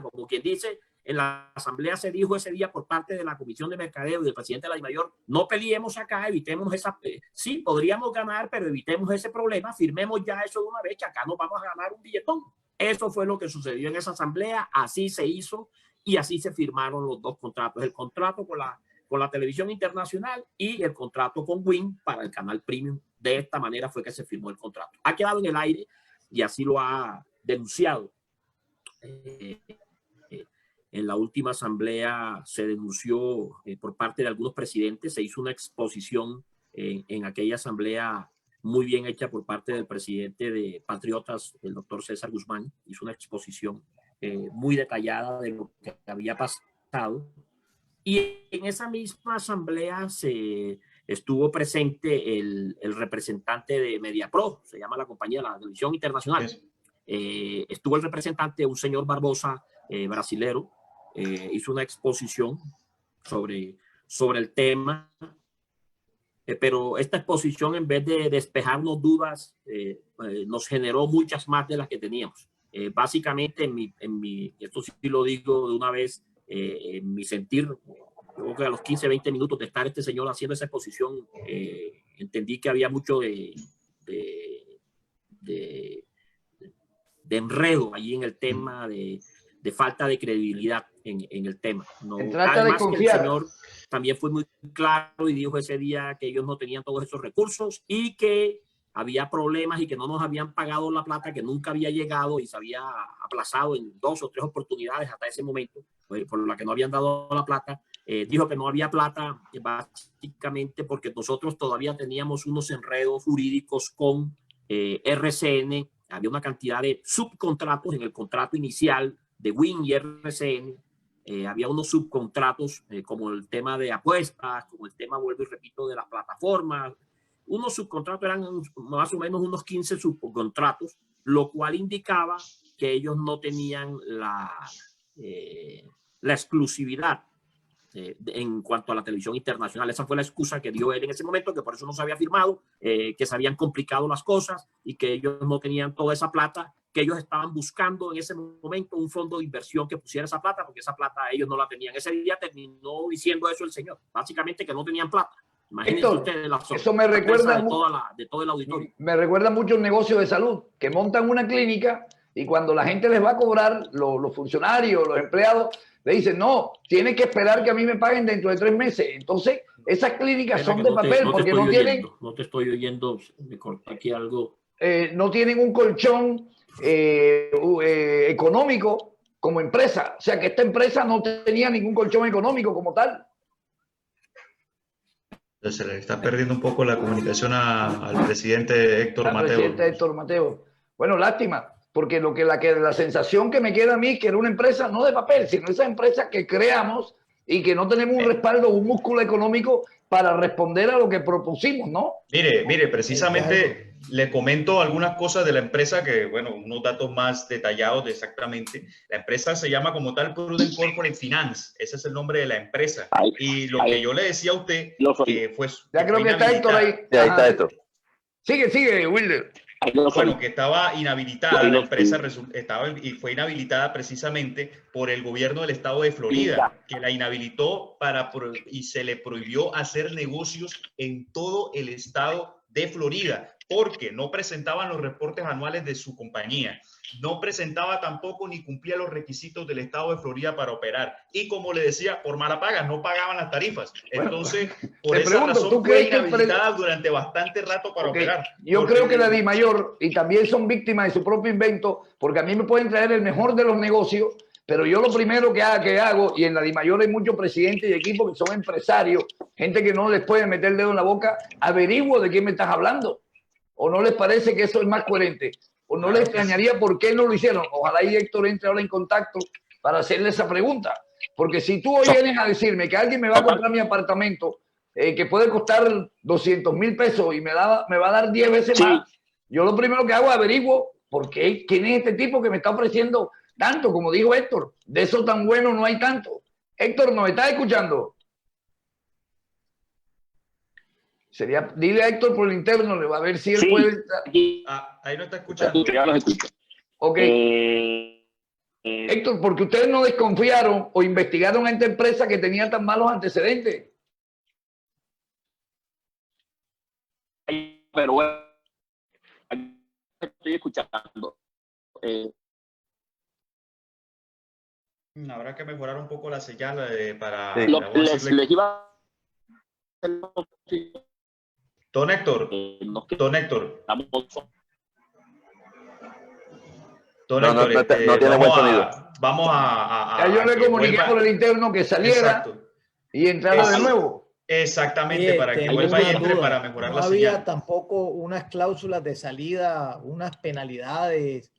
como quien dice. En la asamblea se dijo ese día por parte de la Comisión de Mercadeo y del presidente de la DIMAYOR: no peleemos acá, evitemos esa, sí, podríamos ganar, pero evitemos ese problema, firmemos ya eso de una vez, que acá nos vamos a ganar un billetón. Eso fue lo que sucedió en esa asamblea, así se hizo, y así se firmaron los 2 contratos, el contrato con la televisión internacional y el contrato con Win para el canal premium. De esta manera fue que se firmó el contrato. Ha quedado en el aire, y así lo ha denunciado. En la última asamblea se denunció por parte de algunos presidentes, se hizo una exposición en aquella asamblea muy bien hecha por parte del presidente de Patriotas, el doctor César Guzmán. Hizo una exposición muy detallada de lo que había pasado. Y en esa misma asamblea se estuvo presente el representante de Mediapro, se llama la compañía, la televisión internacional. Estuvo el representante, un señor Barbosa, brasilero. Hizo una exposición sobre el tema, pero esta exposición, en vez de despejarnos dudas, nos generó muchas más de las que teníamos. Básicamente, esto sí lo digo de una vez, en mi sentir, creo que a los 15-20 minutos de estar este señor haciendo esa exposición, entendí que había mucho de enredo allí en el tema, de falta de credibilidad en el tema. No, además, que el señor también fue muy claro y dijo ese día que ellos no tenían todos esos recursos y que había problemas y que no nos habían pagado la plata, que nunca había llegado y se había aplazado en 2 o 3 oportunidades hasta ese momento, por la que no habían dado la plata. Dijo que no había plata básicamente porque nosotros todavía teníamos unos enredos jurídicos con RCN. Había una cantidad de subcontratos en el contrato inicial de Win y RCN. Había unos subcontratos como el tema de apuestas, como el tema, vuelvo y repito, de las plataformas. Unos subcontratos eran más o menos unos 15 subcontratos, lo cual indicaba que ellos no tenían la exclusividad en cuanto a la televisión internacional. Esa fue la excusa que dio él en ese momento, que por eso no se había firmado, que se habían complicado las cosas y que ellos no tenían toda esa plata, que ellos estaban buscando en ese momento un fondo de inversión que pusiera esa plata, porque esa plata ellos no la tenían. Ese día terminó diciendo eso el señor, básicamente que no tenían plata. Imagínense ustedes la eso me recuerda de todo el auditorio. Me recuerda mucho un negocio de salud, que montan una clínica y cuando la gente les va a cobrar, los funcionarios, los empleados, le dicen, no, tienen que esperar que a mí me paguen dentro de 3 meses. Entonces, esas clínicas son de papel porque no tienen... No te estoy oyendo, me corté aquí algo. No tienen un colchón económico como empresa. O sea, que esta empresa no tenía ningún colchón económico como tal. Entonces, se le está perdiendo un poco la comunicación al presidente Héctor Mateo. Presidente Héctor Mateo. Bueno, lástima, porque la sensación que me queda a mí es que era una empresa no de papel, sino esa empresa que creamos y que no tenemos un respaldo, un músculo económico para responder a lo que propusimos, ¿no? Mire, precisamente le comento algunas cosas de la empresa que, bueno, unos datos más detallados de exactamente. La empresa se llama como tal Prudent Corporate Finance. Ese es el nombre de la empresa. Y lo que yo le decía a usted, ya creo que está Héctor ahí. Ya, ahí está Héctor. Sigue, Wilder. Bueno, que estaba inhabilitada, la empresa fue inhabilitada precisamente por el gobierno del estado de Florida, que la inhabilitó y se le prohibió hacer negocios en todo el estado de Florida, porque no presentaban los reportes anuales de su compañía, no presentaba tampoco ni cumplía los requisitos del estado de Florida para operar. Y como le decía, por mala paga, no pagaban las tarifas. Entonces, por esa razón fue inhabilitada durante bastante rato para operar. Yo creo que la DIMAYOR, y también son víctimas de su propio invento, porque a mí me pueden traer el mejor de los negocios, pero yo lo primero que hago, y en la DIMAYOR hay muchos presidentes y equipos que son empresarios, gente que no les puede meter el dedo en la boca, averiguo de quién me estás hablando. ¿O no les parece que eso es más coherente? ¿O no les extrañaría por qué no lo hicieron? Ojalá y Héctor entre ahora en contacto para hacerle esa pregunta. Porque si tú hoy vienes a decirme que alguien me va a comprar mi apartamento, que puede costar 200,000 pesos y me va a dar 10 veces más, yo lo primero que hago es averiguo por qué, quién es este tipo que me está ofreciendo tanto, como dijo Héctor. De eso tan bueno no hay tanto. Héctor, ¿nos está escuchando? Dile a Héctor por el interno, le va a ver si él puede. Ahí no está escuchando. Ya los escucho. Ok. Héctor, porque ustedes no desconfiaron o investigaron a esta empresa que tenía tan malos antecedentes. Pero bueno, estoy escuchando. Habrá que mejorar un poco la señal para... Les iba a... Don Héctor, Don Héctor. No tiene buen sonido. Vamos a yo le comuniqué por el interno que saliera y entrara de nuevo. Exactamente, para que vuelva y entre para mejorar la señal. No había tampoco unas cláusulas de salida, unas penalidades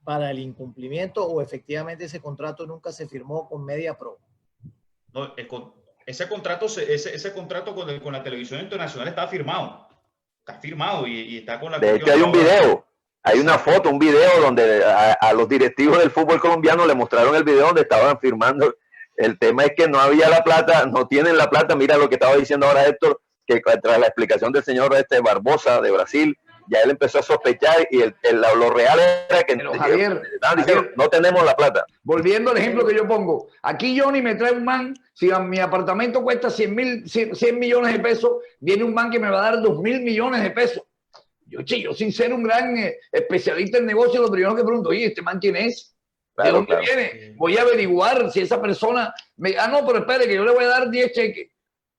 para el incumplimiento, o efectivamente ese contrato nunca se firmó con MediaPro. No, ese contrato con la televisión internacional está firmado y está con la... De hecho hay un video, hay una foto, un video donde a los directivos del fútbol colombiano le mostraron el video donde estaban firmando. El tema es que no había la plata, no tienen la plata. Mira lo que estaba diciendo ahora Héctor, que tras la explicación del señor Barbosa de Brasil, ya él empezó a sospechar y lo real era que Javier, no tenemos la plata. Volviendo al ejemplo que yo pongo, aquí Johnny me trae un man, si mi apartamento cuesta 100 millones de pesos, viene un man que me va a dar 2.000 millones de pesos. Yo sin ser un gran especialista en negocio, lo primero que pregunto, oye, ¿este man quién es? ¿De dónde viene? Voy a averiguar si esa persona... no, pero espere, que yo le voy a dar 10 cheques.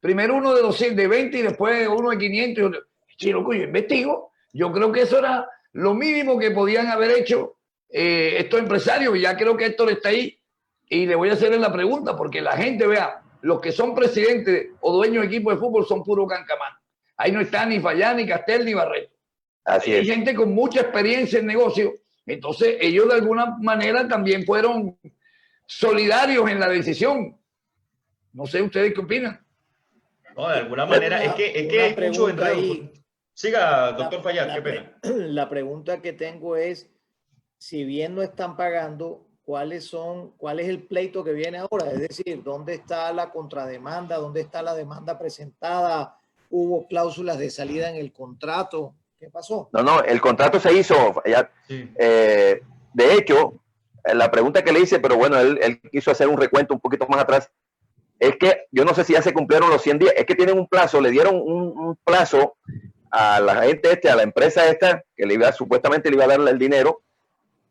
Primero uno de 200, de 20 y después uno de 500. Yo investigo. Yo creo que eso era lo mínimo que podían haber hecho estos empresarios. Y ya creo que Héctor está ahí y le voy a hacerle la pregunta, porque la gente, vea, los que son presidentes o dueños de equipos de fútbol son puro cancamán. Ahí no está ni Fallán, ni Castel, ni Barreto. Así es. Hay gente con mucha experiencia en negocio. Entonces ellos de alguna manera también fueron solidarios en la decisión. No sé ustedes qué opinan. No, de alguna manera es que hay mucho enredo. Siga, doctor Fayad, qué pena. La pregunta que tengo es, si bien no están pagando, ¿cuál es el pleito que viene ahora? Es decir, ¿dónde está la contrademanda? ¿Dónde está la demanda presentada? ¿Hubo cláusulas de salida en el contrato? ¿Qué pasó? No, el contrato se hizo. De hecho, la pregunta que le hice, pero bueno, él quiso hacer un recuento un poquito más atrás, es que yo no sé si ya se cumplieron los 100 días, es que tienen un plazo, le dieron un plazo a la gente a la empresa esta, que supuestamente le iba a darle el dinero,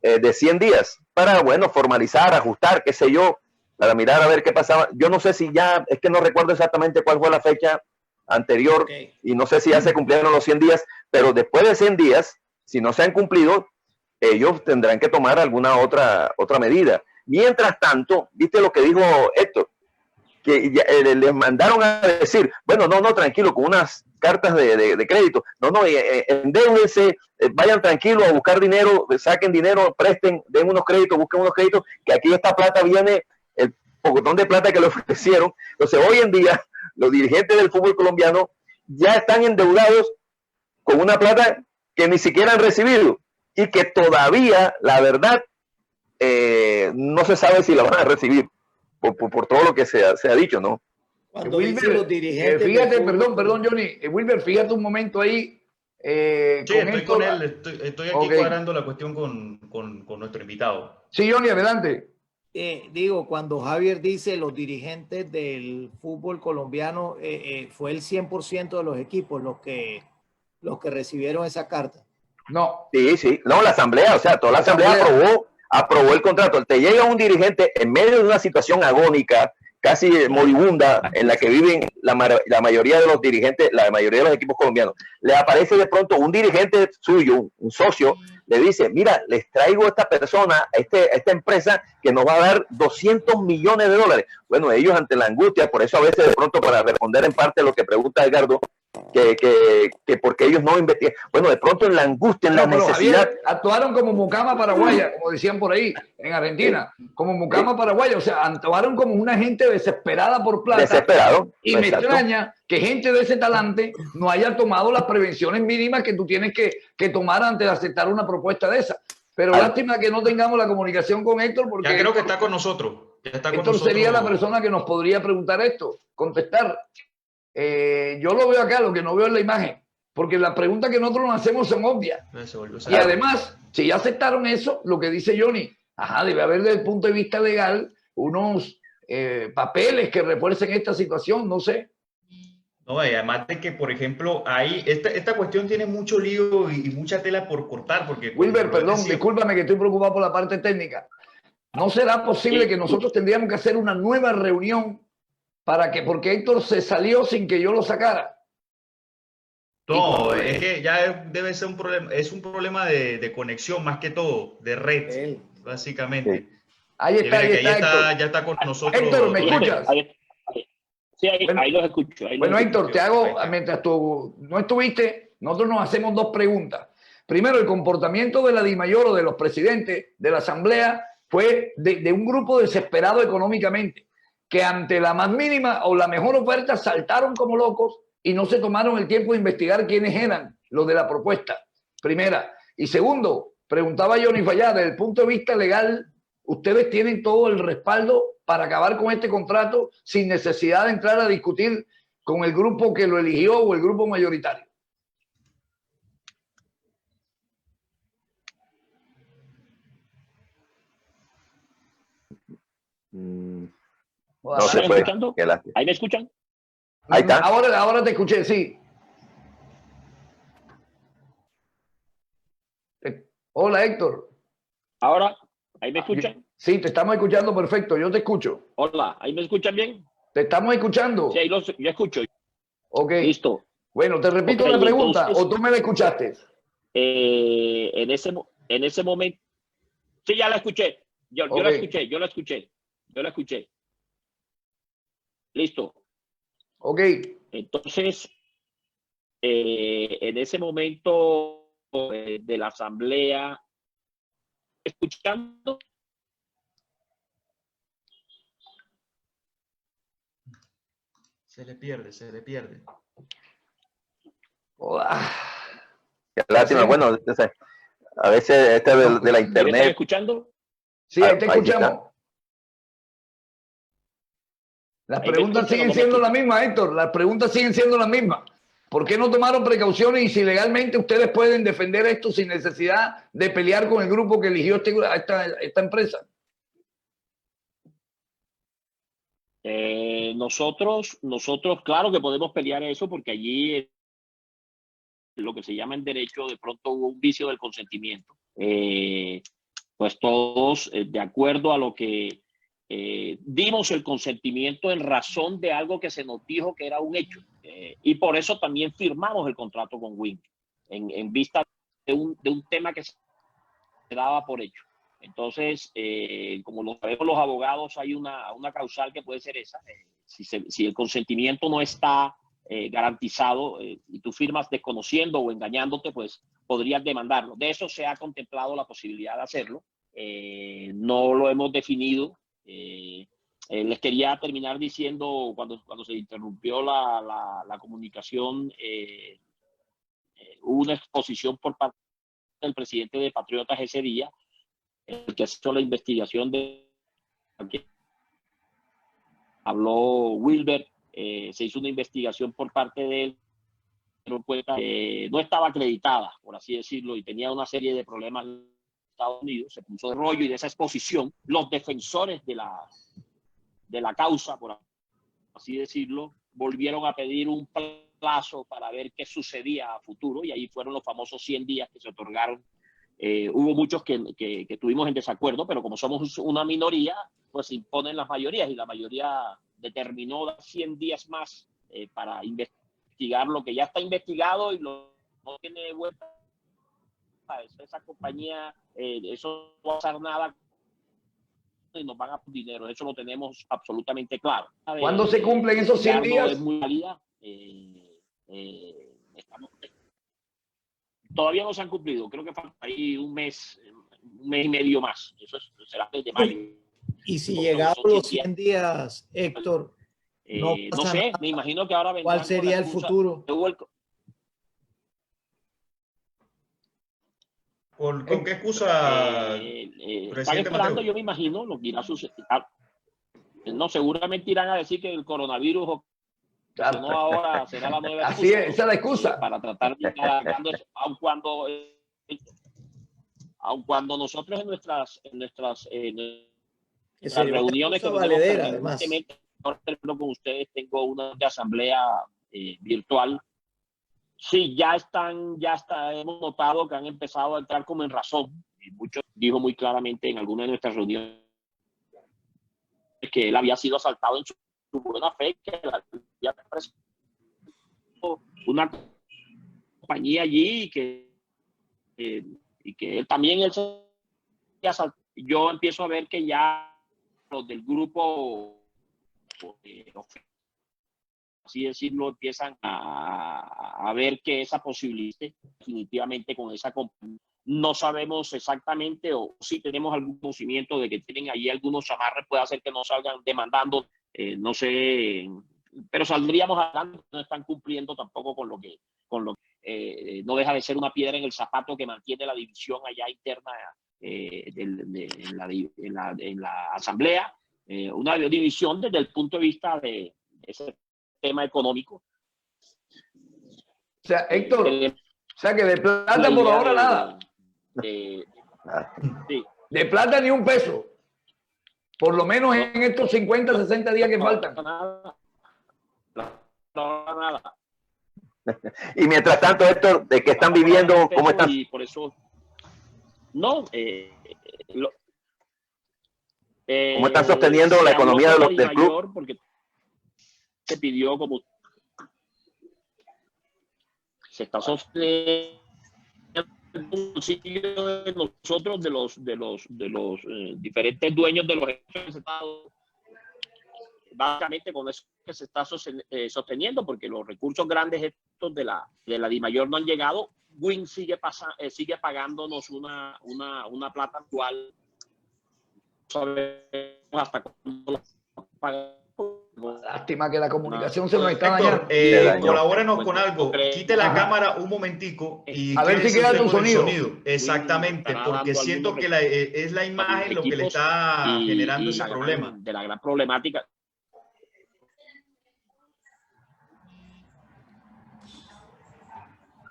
de 100 días, para, bueno, formalizar, ajustar, qué sé yo, para mirar a ver qué pasaba. Yo no sé si ya, es que no recuerdo exactamente cuál fue la fecha anterior, y no sé si ya se cumplieron los 100 días, pero después de 100 días, si no se han cumplido, ellos tendrán que tomar alguna otra medida. Mientras tanto, ¿viste lo que dijo Héctor? Que les mandaron a decir, bueno, no, tranquilo, con unas cartas de crédito, endeudense, vayan tranquilos a buscar dinero, saquen dinero, presten, den unos créditos, busquen unos créditos, que aquí esta plata viene, el pocotón de plata que le ofrecieron. Entonces, hoy en día, los dirigentes del fútbol colombiano ya están endeudados con una plata que ni siquiera han recibido y que todavía, la verdad, no se sabe si la van a recibir por todo lo que se ha dicho, ¿no? Cuando Wilber, los dirigentes fíjate, perdón, Johnny, Wilber, fíjate un momento ahí, Sí, estoy con él, estoy aquí Okay. cuadrando la cuestión con nuestro invitado. Sí, Johnny, adelante. Digo, cuando Javier dice los dirigentes del fútbol colombiano, fue el 100% de los equipos los que recibieron esa carta. No. Sí, no, la asamblea, o sea, toda la asamblea aprobó el contrato. Te llega un dirigente en medio de una situación agónica, casi moribunda, en la que viven la mayoría de los dirigentes, la mayoría de los equipos colombianos. Le aparece de pronto un dirigente suyo, un socio, le dice, mira, les traigo a esta persona, a esta empresa que nos va a dar 200 millones de dólares. Bueno, ellos ante la angustia, por eso a veces de pronto, para responder en parte lo que pregunta Edgardo, que porque ellos no investigan. Bueno, de pronto en la angustia, en la necesidad. Javier, actuaron como mucama paraguaya, como decían por ahí, en Argentina, como mucama paraguaya, o sea, actuaron como una gente desesperada por plata. Desesperado. Y me extraña que gente de ese talante no haya tomado las prevenciones mínimas que tú tienes que tomar antes de aceptar una propuesta de esa. Pero lástima que no tengamos la comunicación con Héctor, porque ya creo que está con nosotros. Ya está con Héctor nosotros. sería la persona que nos podría preguntar esto, contestar. Yo lo veo acá, lo que no veo es la imagen, porque las preguntas que nosotros nos hacemos son obvias. Y además, si ya aceptaron eso, lo que dice Johnny, debe haber desde el punto de vista legal unos papeles que refuercen esta situación, no sé. No, y además de que, por ejemplo, ahí esta cuestión tiene mucho lío y mucha tela por cortar. Porque Wilber, perdón, discúlpame que estoy preocupado por la parte técnica. ¿No será posible que nosotros tendríamos que hacer una nueva reunión porque Héctor se salió sin que yo lo sacara? No, es que ya debe ser un problema, es un problema de conexión más que todo, de red, básicamente. Sí. Ahí está, ya está con nosotros. Héctor, ¿me escuchas? Sí, ahí los escucho. Bueno, Héctor, te hago, mientras tú no estuviste, nosotros nos hacemos dos preguntas. Primero, el comportamiento de la DIMAYOR o de los presidentes de la Asamblea fue de un grupo desesperado económicamente, que ante la más mínima o la mejor oferta saltaron como locos y no se tomaron el tiempo de investigar quiénes eran los de la propuesta. Primera. Y segundo, preguntaba Johnny Fallá, desde el punto de vista legal, ¿ustedes tienen todo el respaldo para acabar con este contrato sin necesidad de entrar a discutir con el grupo que lo eligió o el grupo mayoritario? No se puede. ¿Ahí me escuchan? Ahí está. Ahora te escuché, sí. Hola, Héctor. Ahora, ¿ahí me escuchan? Sí, te estamos escuchando perfecto. Yo te escucho. Hola, ¿ahí me escuchan bien? Te estamos escuchando. Sí, yo escucho. Ok. Listo. Bueno, te repito la pregunta, entonces, ¿o tú me la escuchaste? En ese momento. Sí, ya la escuché. Yo la escuché. Listo. Ok. Entonces, en ese momento de la asamblea, escuchando. Se le pierde. Hola. Qué lástima. Bueno, a veces de la internet. ¿Me están escuchando? Sí, ahí te escuchamos. Las preguntas siguen siendo las mismas, Héctor. Las preguntas siguen siendo las mismas. ¿Por qué no tomaron precauciones y si legalmente ustedes pueden defender esto sin necesidad de pelear con el grupo que eligió esta empresa? Nosotros, claro que podemos pelear eso porque allí lo que se llama en derecho de pronto hubo un vicio del consentimiento. Pues todos, de acuerdo a lo que dimos el consentimiento en razón de algo que se nos dijo que era un hecho. Y por eso también firmamos el contrato con Wing, en vista de un tema que se daba por hecho. Entonces, como lo sabemos los abogados, hay una causal que puede ser esa. Si el consentimiento no está garantizado y tú firmas desconociendo o engañándote, pues podrías demandarlo. De eso se ha contemplado la posibilidad de hacerlo. No lo hemos definido. Les quería terminar diciendo, cuando se interrumpió la comunicación, hubo una exposición por parte del presidente de Patriotas ese día, el que hizo la investigación de que habló Wilber, se hizo una investigación por parte de él cuenta que no estaba acreditada, por así decirlo, y tenía una serie de problemas en Estados Unidos, se puso de rollo y de esa exposición, los defensores de la causa, por así decirlo, volvieron a pedir un plazo para ver qué sucedía a futuro, y ahí fueron los famosos 100 días que se otorgaron. Hubo muchos que estuvimos en desacuerdo, pero como somos una minoría, pues se imponen las mayorías, y la mayoría determinó dar 100 días más para investigar lo que ya está investigado y no tiene vuelta. Esa compañía, eso no va a pasar nada y nos van a dar dinero, eso lo tenemos absolutamente claro. ¿Cuándo se cumplen esos 100 días? Es muy válida. Todavía no se han cumplido, creo que falta ahí un mes y medio más, eso será desde mayo. Y si llegados los 100 días, Héctor, no sé, me imagino que ahora vendrán. ¿Cuál sería el futuro? ¿Con qué excusa? Están esperando, yo me imagino, lo que irá a suceder. No, seguramente irán a decir que el coronavirus, o Claro. no ahora, será la nueva Así es, esa es la excusa. para tratar de estar dando eso, aun cuando nosotros en nuestras reuniones que valedera, además. con ustedes, tengo una asamblea virtual. Sí, hemos notado que han empezado a entrar como en razón. Y muchos dijo muy claramente en alguna de nuestras reuniones que él había sido asaltado en su buena fe, que había una compañía allí y que él también se asaltó. Yo empiezo a ver que ya los del grupo, así decirlo, empiezan a ver que esa posibilidad definitivamente con esa compañía. No sabemos exactamente, o si tenemos algún conocimiento de que tienen ahí algunos amarres, puede hacer que no salgan demandando, no sé, pero saldríamos adelante. No están cumpliendo tampoco con lo que no deja de ser una piedra en el zapato que mantiene la división allá interna en la asamblea, una división desde el punto de vista de ese tema económico. O sea, Héctor, o sea que de plata por ahora nada. Sí. De plata ni un peso. Por lo menos en estos 50, 60 días que faltan. Nada. Y mientras tanto, Héctor, ¿de qué están viviendo? ¿Cómo están? Y por eso, ¿cómo están sosteniendo la economía del club? Porque se pidió, como se está sosteniendo el bolsillo de nosotros, de los diferentes dueños de los estados, básicamente con eso que se está sosteniendo, porque los recursos grandes estos de la DIMAYOR no han llegado. WIN sigue pagándonos una plata actual. No sabemos hasta cuándo lo pagan. Lástima que la comunicación se nos está Héctor, dañando. Colabórenos con algo. Quite la cámara un momentico y a ver si queda tu sonido. Exactamente, porque siento que es la imagen lo que le está generando ese problema. De la gran problemática.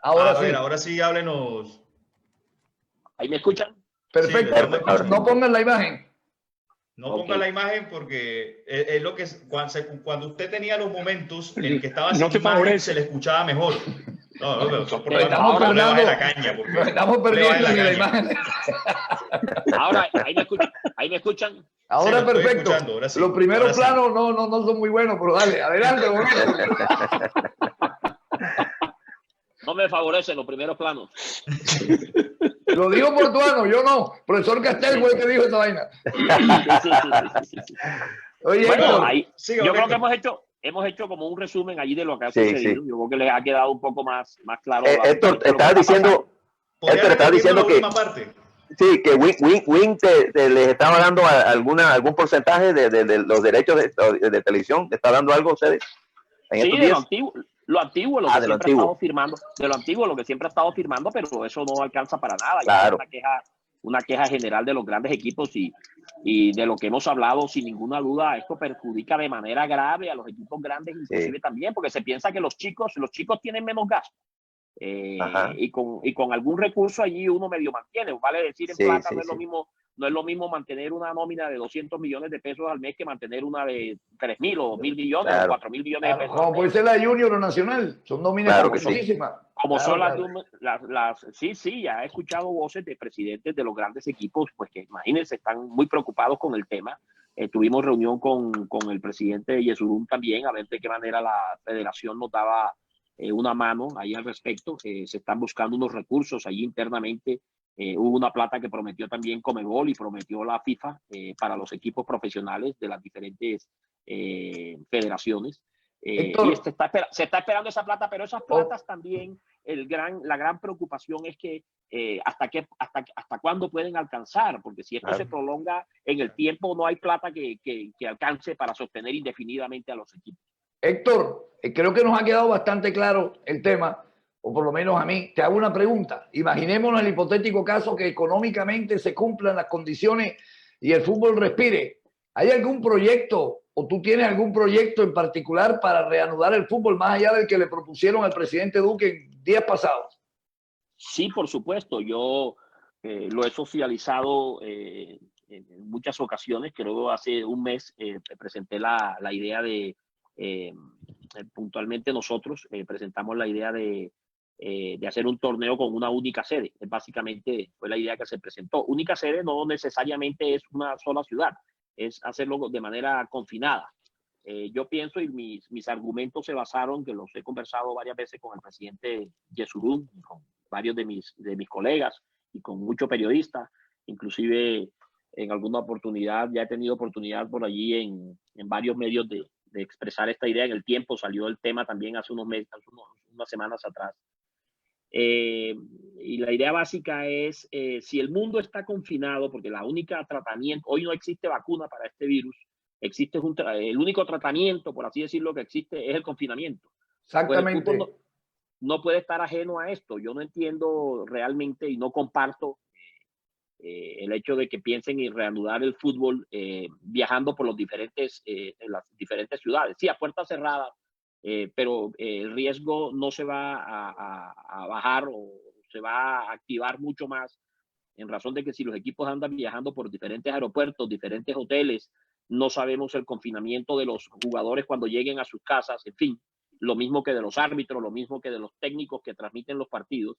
Ahora sí, háblenos. ¿Ahí me escuchan? Perfecto. Sí, no pongan la imagen. No ponga la imagen porque es lo que cuando usted tenía los momentos en que estaba sin imagen, se le escuchaba mejor. Estamos perdiendo la imagen. Ahora, ahí me escuchan. Ahora sí, perfecto. Ahora sí, los primeros planos no son muy buenos, pero dale, adelante. No me favorecen los primeros planos. Lo digo Portuano, yo no. Profesor Castel fue el que dijo esa vaina. Sí. Oye, bueno, yo creo que hemos hecho como un resumen allí de lo que ha sucedido. Sí. Yo creo que les ha quedado un poco más claro. Héctor, estabas diciendo que sí, que Win les estaba dando algún porcentaje de los derechos de televisión. ¿Le está dando algo a ustedes en estos días? Lo antiguo, lo que siempre ha estado firmando, de lo antiguo, lo que siempre ha estado firmando, pero eso no alcanza para nada. Claro. una queja general de los grandes equipos y de lo que hemos hablado, sin ninguna duda, esto perjudica de manera grave a los equipos grandes, inclusive también, porque se piensa que los chicos tienen menos gasto. Y con algún recurso allí uno medio mantiene. Vale decir, en plata no es lo mismo mantener una nómina de 200 millones de pesos al mes que mantener una de 3.000 o 1.000 millones o 4.000 millones de pesos. Como puede ser la Junior o Nacional, son nóminas famosísimas. Como son las sí, ya he escuchado voces de presidentes de los grandes equipos, pues que imagínense, están muy preocupados con el tema. Tuvimos reunión con el presidente de Yesurún también, a ver de qué manera la federación nos daba una mano ahí al respecto. Se están buscando unos recursos allí internamente. Hubo una plata que prometió también Conmebol y prometió la FIFA para los equipos profesionales de las diferentes federaciones. Y se está esperando esa plata, pero esas platas también, la gran preocupación es que hasta cuándo pueden alcanzar, porque si esto se prolonga en el tiempo, no hay plata que alcance para sostener indefinidamente a los equipos. Héctor, creo que nos ha quedado bastante claro el tema, o por lo menos a mí. Te hago una pregunta. Imaginémonos el hipotético caso que económicamente se cumplan las condiciones y el fútbol respire. ¿Hay algún proyecto o tú tienes algún proyecto en particular para reanudar el fútbol más allá del que le propusieron al presidente Duque en días pasados? Sí, por supuesto. Yo lo he socializado en muchas ocasiones. Creo hace un mes presenté la idea de, puntualmente nosotros presentamos la idea de hacer un torneo con una única sede. Básicamente fue la idea que se presentó. Única sede no necesariamente es una sola ciudad, es hacerlo de manera confinada. Yo pienso, y mis argumentos se basaron, que los he conversado varias veces con el presidente Yesurún, con varios de mis colegas y con muchos periodistas, inclusive en alguna oportunidad, ya he tenido oportunidad por allí en varios medios de expresar esta idea. En El Tiempo salió el tema también hace unos meses, unas semanas atrás. Y la idea básica es, si el mundo está confinado, porque la única tratamiento, hoy no existe vacuna para este virus, existe el único tratamiento, por así decirlo, que existe es el confinamiento. Exactamente. Pues el fútbol no puede estar ajeno a esto. Yo no entiendo realmente y no comparto el hecho de que piensen en reanudar el fútbol viajando por las diferentes ciudades. Sí, a puerta cerrada, pero el riesgo no se va a bajar o se va a activar mucho más en razón de que si los equipos andan viajando por diferentes aeropuertos, diferentes hoteles, no sabemos el confinamiento de los jugadores cuando lleguen a sus casas, en fin, lo mismo que de los árbitros, lo mismo que de los técnicos que transmiten los partidos.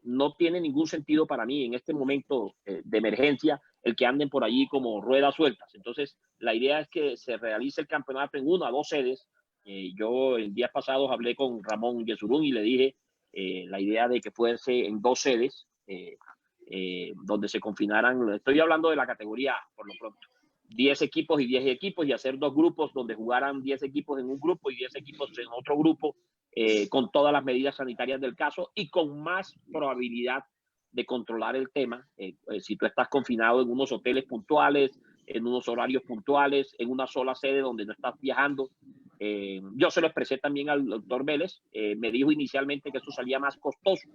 No tiene ningún sentido para mí en este momento de emergencia el que anden por allí como ruedas sueltas. Entonces, la idea es que se realice el campeonato en 1 a 2 sedes. Yo en días pasados hablé con Ramón Yesurún y le dije la idea de que fuese en 2 sedes, donde se confinaran, estoy hablando de la categoría A por lo pronto, 10 equipos y 10 equipos, y hacer 2 grupos donde jugaran 10 equipos en un grupo y 10 equipos en otro grupo, con todas las medidas sanitarias del caso y con más probabilidad de controlar el tema. Si tú estás confinado en unos hoteles puntuales, en unos horarios puntuales, en una sola sede donde no estás viajando. Yo se lo expresé también al doctor Vélez. Me dijo inicialmente que eso salía más costoso,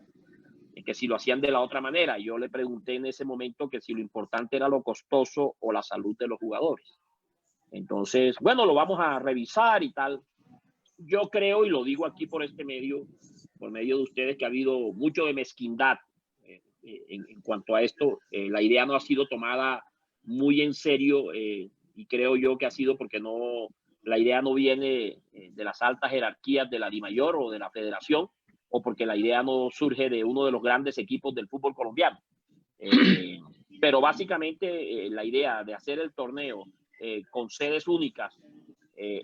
que si lo hacían de la otra manera. Yo le pregunté en ese momento que si lo importante era lo costoso o la salud de los jugadores. Entonces, bueno, lo vamos a revisar y tal. Yo creo, y lo digo aquí por este medio, por medio de ustedes, que ha habido mucho de mezquindad en cuanto a esto. La idea no ha sido tomada muy en serio, y creo yo que ha sido porque la idea no viene de las altas jerarquías de la DIMAYOR o de la federación, o porque la idea no surge de uno de los grandes equipos del fútbol colombiano. Pero básicamente la idea de hacer el torneo con sedes únicas,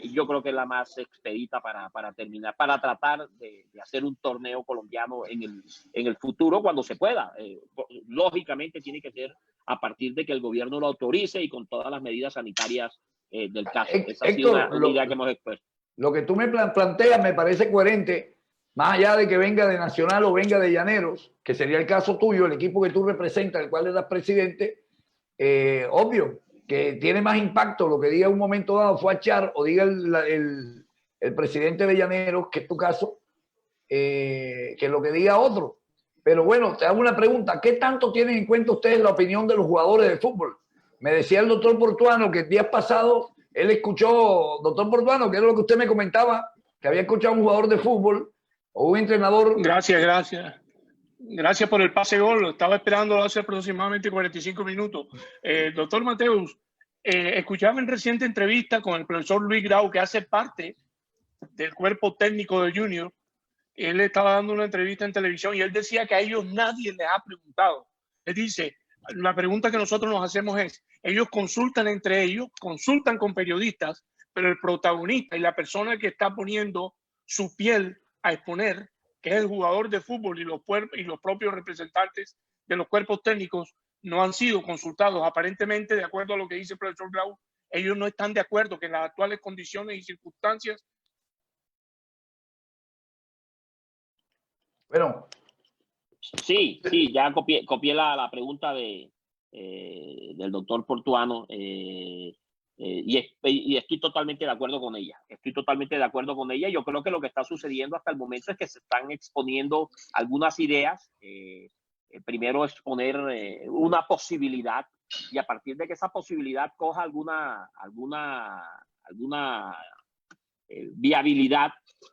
yo creo que es la más expedita para terminar, para tratar de hacer un torneo colombiano en el futuro cuando se pueda. Lógicamente tiene que ser a partir de que el gobierno lo autorice y con todas las medidas sanitarias del caso. Esa ha sido una idea que hemos expuesto. Lo que tú me planteas me parece coherente, más allá de que venga de Nacional o venga de Llaneros, que sería el caso tuyo, el equipo que tú representas, el cual eras presidente. Obvio que tiene más impacto lo que diga en un momento dado Fuachar o diga el presidente de Llaneros, que es tu caso, que lo que diga otro. Pero bueno, te hago una pregunta. ¿Qué tanto tienen en cuenta ustedes la opinión de los jugadores de fútbol? Me decía el doctor Portuano que el día pasado él escuchó, doctor Portuano, que era lo que usted me comentaba, que había escuchado a un jugador de fútbol o un entrenador. Gracias. Gracias por el pase gol. Lo estaba esperando hace aproximadamente 45 minutos. Doctor Mateus, escuchaba en reciente entrevista con el profesor Luis Grau, que hace parte del cuerpo técnico de Junior. Él estaba dando una entrevista en televisión y él decía que a ellos nadie les ha preguntado. Él dice, la pregunta que nosotros nos hacemos es, ellos consultan entre ellos, consultan con periodistas, pero el protagonista y la persona que está poniendo su piel a exponer, que es el jugador de fútbol y los propios representantes de los cuerpos técnicos, no han sido consultados. Aparentemente, de acuerdo a lo que dice el profesor Grau, ellos no están de acuerdo que en las actuales condiciones y circunstancias. Bueno. Sí, ya copié la pregunta del doctor Portuano y estoy totalmente de acuerdo con ella. Yo creo que lo que está sucediendo hasta el momento es que se están exponiendo algunas ideas. Primero exponer una posibilidad y a partir de que esa posibilidad coja alguna viabilidad,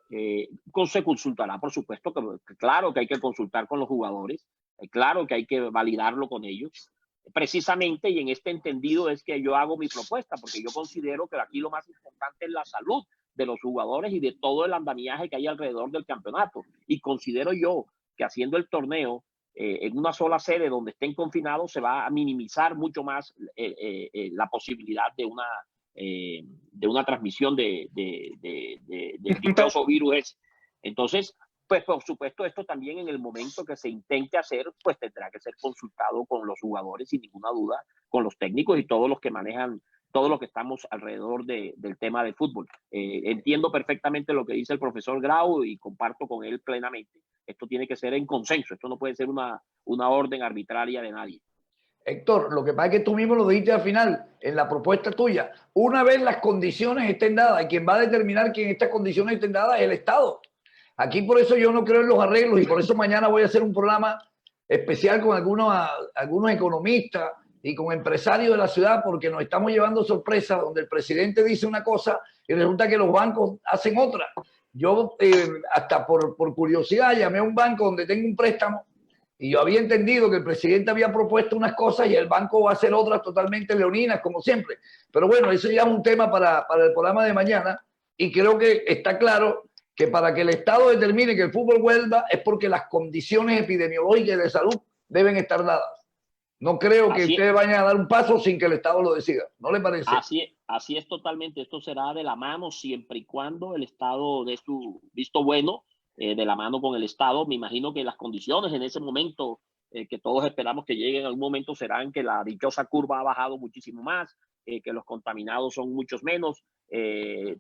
se consultará, por supuesto, que claro que hay que consultar con los jugadores, claro que hay que validarlo con ellos, precisamente, y en este entendido es que yo hago mi propuesta, porque yo considero que aquí lo más importante es la salud de los jugadores y de todo el andamiaje que hay alrededor del campeonato, y considero yo que haciendo el torneo en una sola sede donde estén confinados se va a minimizar mucho más la posibilidad de una transmisión del dichoso virus. Entonces, pues por supuesto, esto también en el momento que se intente hacer, pues tendrá que ser consultado con los jugadores, sin ninguna duda, con los técnicos y todos los que manejan, todos los que estamos alrededor del tema del fútbol. Entiendo perfectamente lo que dice el profesor Grau y comparto con él plenamente. Esto tiene que ser en consenso, esto no puede ser una orden arbitraria de nadie. Héctor, lo que pasa es que tú mismo lo dijiste al final, en la propuesta tuya. Una vez las condiciones estén dadas, y quien va a determinar que en estas condiciones estén dadas es el Estado. Aquí por eso yo no creo en los arreglos y por eso mañana voy a hacer un programa especial con algunos economistas y con empresarios de la ciudad, porque nos estamos llevando sorpresas donde el presidente dice una cosa y resulta que los bancos hacen otra. Yo hasta por curiosidad llamé a un banco donde tengo un préstamo y yo había entendido que el presidente había propuesto unas cosas y el banco va a hacer otras totalmente leoninas, como siempre. Pero bueno, eso ya es un tema para el programa de mañana y creo que está claro que para que el Estado determine que el fútbol vuelva es porque las condiciones epidemiológicas y de salud deben estar dadas. No creo que ustedes vayan a dar un paso sin que el Estado lo decida. ¿No le parece? Así es totalmente. Esto será de la mano siempre y cuando el Estado dé su visto bueno, de la mano con el Estado. Me imagino que las condiciones en ese momento que todos esperamos que lleguen en algún momento serán que la dichosa curva ha bajado muchísimo más, que los contaminados son muchos menos,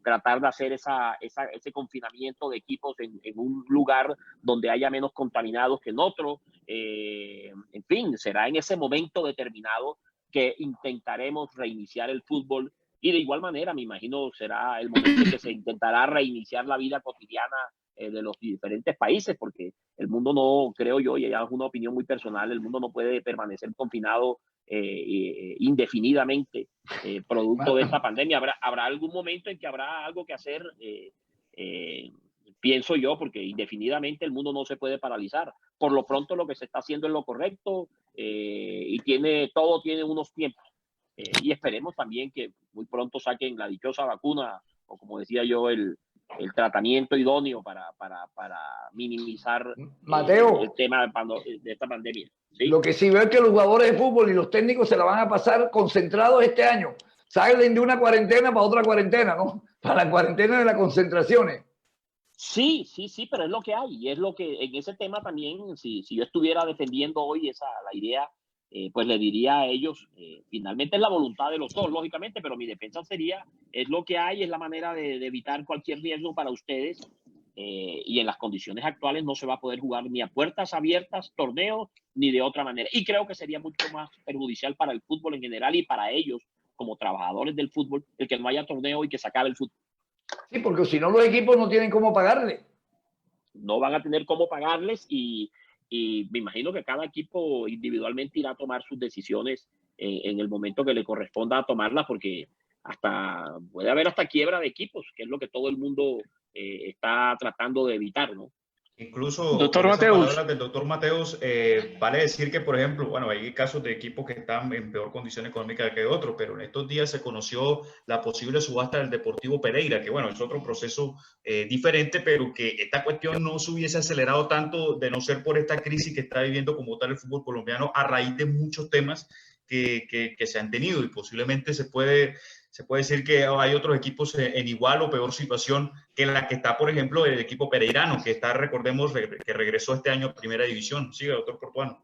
tratar de hacer ese confinamiento de equipos en un lugar donde haya menos contaminados que en otro. En fin, será en ese momento determinado que intentaremos reiniciar el fútbol y de igual manera me imagino será el momento en que se intentará reiniciar la vida cotidiana de los diferentes países, porque el mundo no, creo yo, y ya es una opinión muy personal, el mundo no puede permanecer confinado indefinidamente producto de esta pandemia. Habrá algún momento en que habrá algo que hacer, pienso yo, porque indefinidamente el mundo no se puede paralizar. Por lo pronto lo que se está haciendo es lo correcto y todo tiene unos tiempos. Y esperemos también que muy pronto saquen la dichosa vacuna, o como decía yo, el tratamiento idóneo para minimizar Mateo, el tema de esta pandemia. ¿Sí? Lo que sí veo es que los jugadores de fútbol y los técnicos se la van a pasar concentrados este año. Salen de una cuarentena para otra cuarentena, ¿no? Para la cuarentena de las concentraciones. Sí, pero es lo que hay. Y es lo que en ese tema también, si yo estuviera defendiendo hoy la idea, pues le diría a ellos, finalmente es la voluntad de los dos, lógicamente, pero mi defensa sería, es lo que hay, es la manera de evitar cualquier riesgo para ustedes. Y en las condiciones actuales no se va a poder jugar ni a puertas abiertas, torneos, ni de otra manera. Y creo que sería mucho más perjudicial para el fútbol en general y para ellos, como trabajadores del fútbol, el que no haya torneo y que se acabe el fútbol. Sí, porque si no los equipos no tienen cómo pagarle. No van a tener cómo pagarles y y me imagino que cada equipo individualmente irá a tomar sus decisiones en el momento que le corresponda tomarlas, porque puede haber hasta quiebra de equipos, que es lo que todo el mundo está tratando de evitar, ¿no? Incluso Doctor con esas Mateus. palabras del doctor Mateus, vale decir que, por ejemplo, bueno, hay casos de equipos que están en peor condición económica que otros, pero en estos días se conoció la posible subasta del Deportivo Pereira, que bueno, es otro proceso diferente, pero que esta cuestión no se hubiese acelerado tanto de no ser por esta crisis que está viviendo como tal el fútbol colombiano a raíz de muchos temas que se han tenido, y posiblemente se puede decir que hay otros equipos en igual o peor situación que la que está, por ejemplo, el equipo pereirano, que está, recordemos, que regresó este año a Primera División. Sigue, doctor Portuano.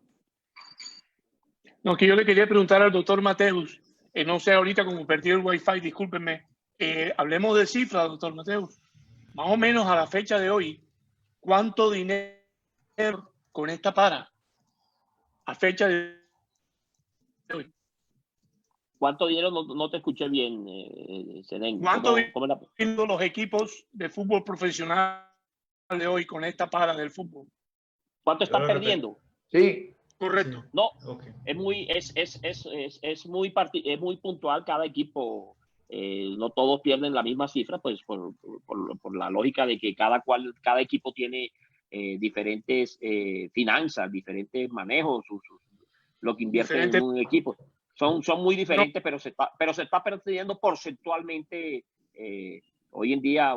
No, que yo le quería preguntar al doctor Mateus, no sé ahorita como perdí el wifi, discúlpenme, hablemos de cifras, doctor Mateus. Más o menos a la fecha de hoy, ¿cuánto dinero con esta para? A fecha de hoy. ¿Cuánto dinero? No te escuché bien, Senen. ¿Cuánto dinero los equipos de fútbol profesional de hoy con esta para del fútbol? ¿Cuánto están perdiendo? Sí. Correcto. No, Okay. es muy puntual cada equipo. No todos pierden la misma cifra, pues por la lógica de que cada equipo tiene diferentes finanzas, diferentes manejos, lo que invierte en un equipo. Son muy diferentes, pero se está perdiendo porcentualmente hoy en día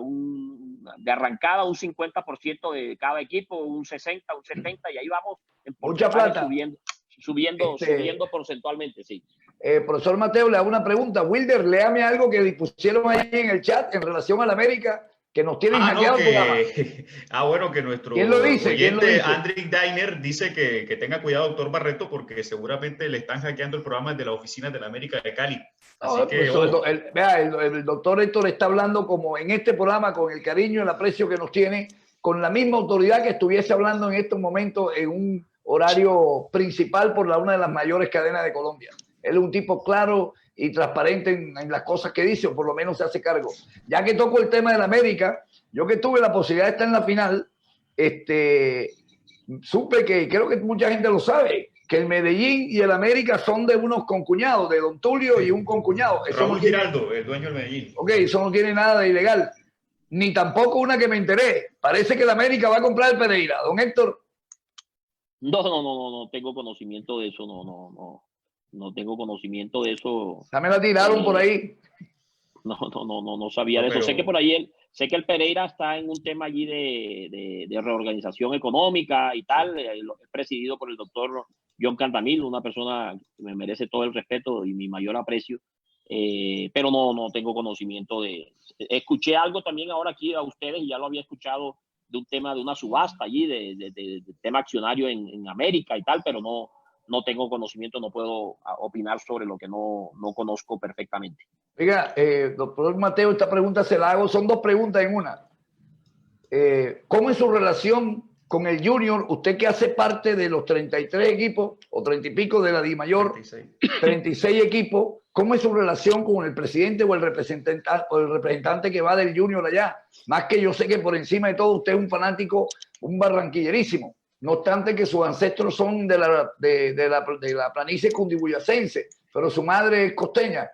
de arrancada un 50% de cada equipo, un 60, un 70, y ahí vamos en mucha plata. subiendo porcentualmente, sí. Profesor Mateo, le hago una pregunta. Wilder, léame algo que pusieron ahí en el chat en relación a la América, que nos tienen hackeado el programa. Bueno, que nuestro ¿Quién lo dice? oyente Andrick Dainer dice que tenga cuidado, doctor Barreto, porque seguramente le están hackeando el programa desde la oficina de la América de Cali. Así No, que, el doctor Héctor está hablando como en este programa, con el cariño y el aprecio que nos tiene, con la misma autoridad que estuviese hablando en estos momentos en un horario principal por una de las mayores cadenas de Colombia. Él es un tipo claro y transparente en las cosas que dice, o por lo menos se hace cargo. Ya que toco el tema de la América, yo que tuve la posibilidad de estar en la final, supe que, creo que mucha gente lo sabe, que el Medellín y el América son de unos concuñados, de Don Tulio y un concuñado. Eso Raúl Giraldo, el dueño del Medellín. Ok, eso no tiene nada de ilegal. Ni tampoco una que me enteré. Parece que el América va a comprar el Pereira. Don Héctor. No tengo conocimiento de eso, no tengo conocimiento de eso. Ya me la tiraron por ahí. No sabía de eso. Sé que por ahí sé que el Pereira está en un tema allí de reorganización económica y tal, es presidido por el doctor John Cantamil, una persona que me merece todo el respeto y mi mayor aprecio, pero no tengo conocimiento escuché algo también ahora aquí a ustedes, y ya lo había escuchado, de un tema de una subasta allí, de tema accionario en América y tal, pero no tengo conocimiento, no puedo opinar sobre lo que no conozco perfectamente. Oiga, doctor Mateo, esta pregunta se la hago, son dos preguntas en una. ¿Cómo es su relación con el Junior? Usted que hace parte de los 33 equipos, o 30 y pico de la DIMAYOR, 36 equipos, ¿cómo es su relación con el presidente o el representante que va del Junior allá? Más que yo sé que por encima de todo usted es un fanático, un barranquillerísimo. No obstante que sus ancestros son de la planicie cundiboyacense, pero su madre es costeña.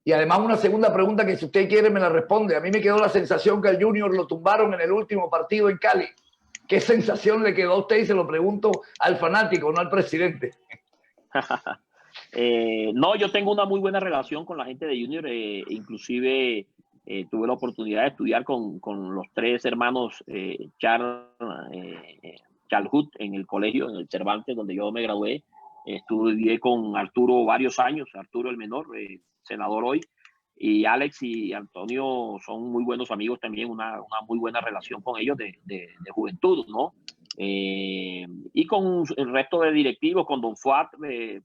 Y además una segunda pregunta que si usted quiere me la responde. A mí me quedó la sensación que al Junior lo tumbaron en el último partido en Cali. ¿Qué sensación le quedó a usted? Y se lo pregunto al fanático, no al presidente. No, yo tengo una muy buena relación con la gente de Junior. Inclusive tuve la oportunidad de estudiar con los tres hermanos Chalhut en el colegio, en el Cervantes, donde yo me gradué. Estudié con Arturo varios años, Arturo el menor, senador hoy, y Alex y Antonio son muy buenos amigos también, una muy buena relación con ellos de juventud, ¿no? Y con el resto de directivos, con Don Fuat,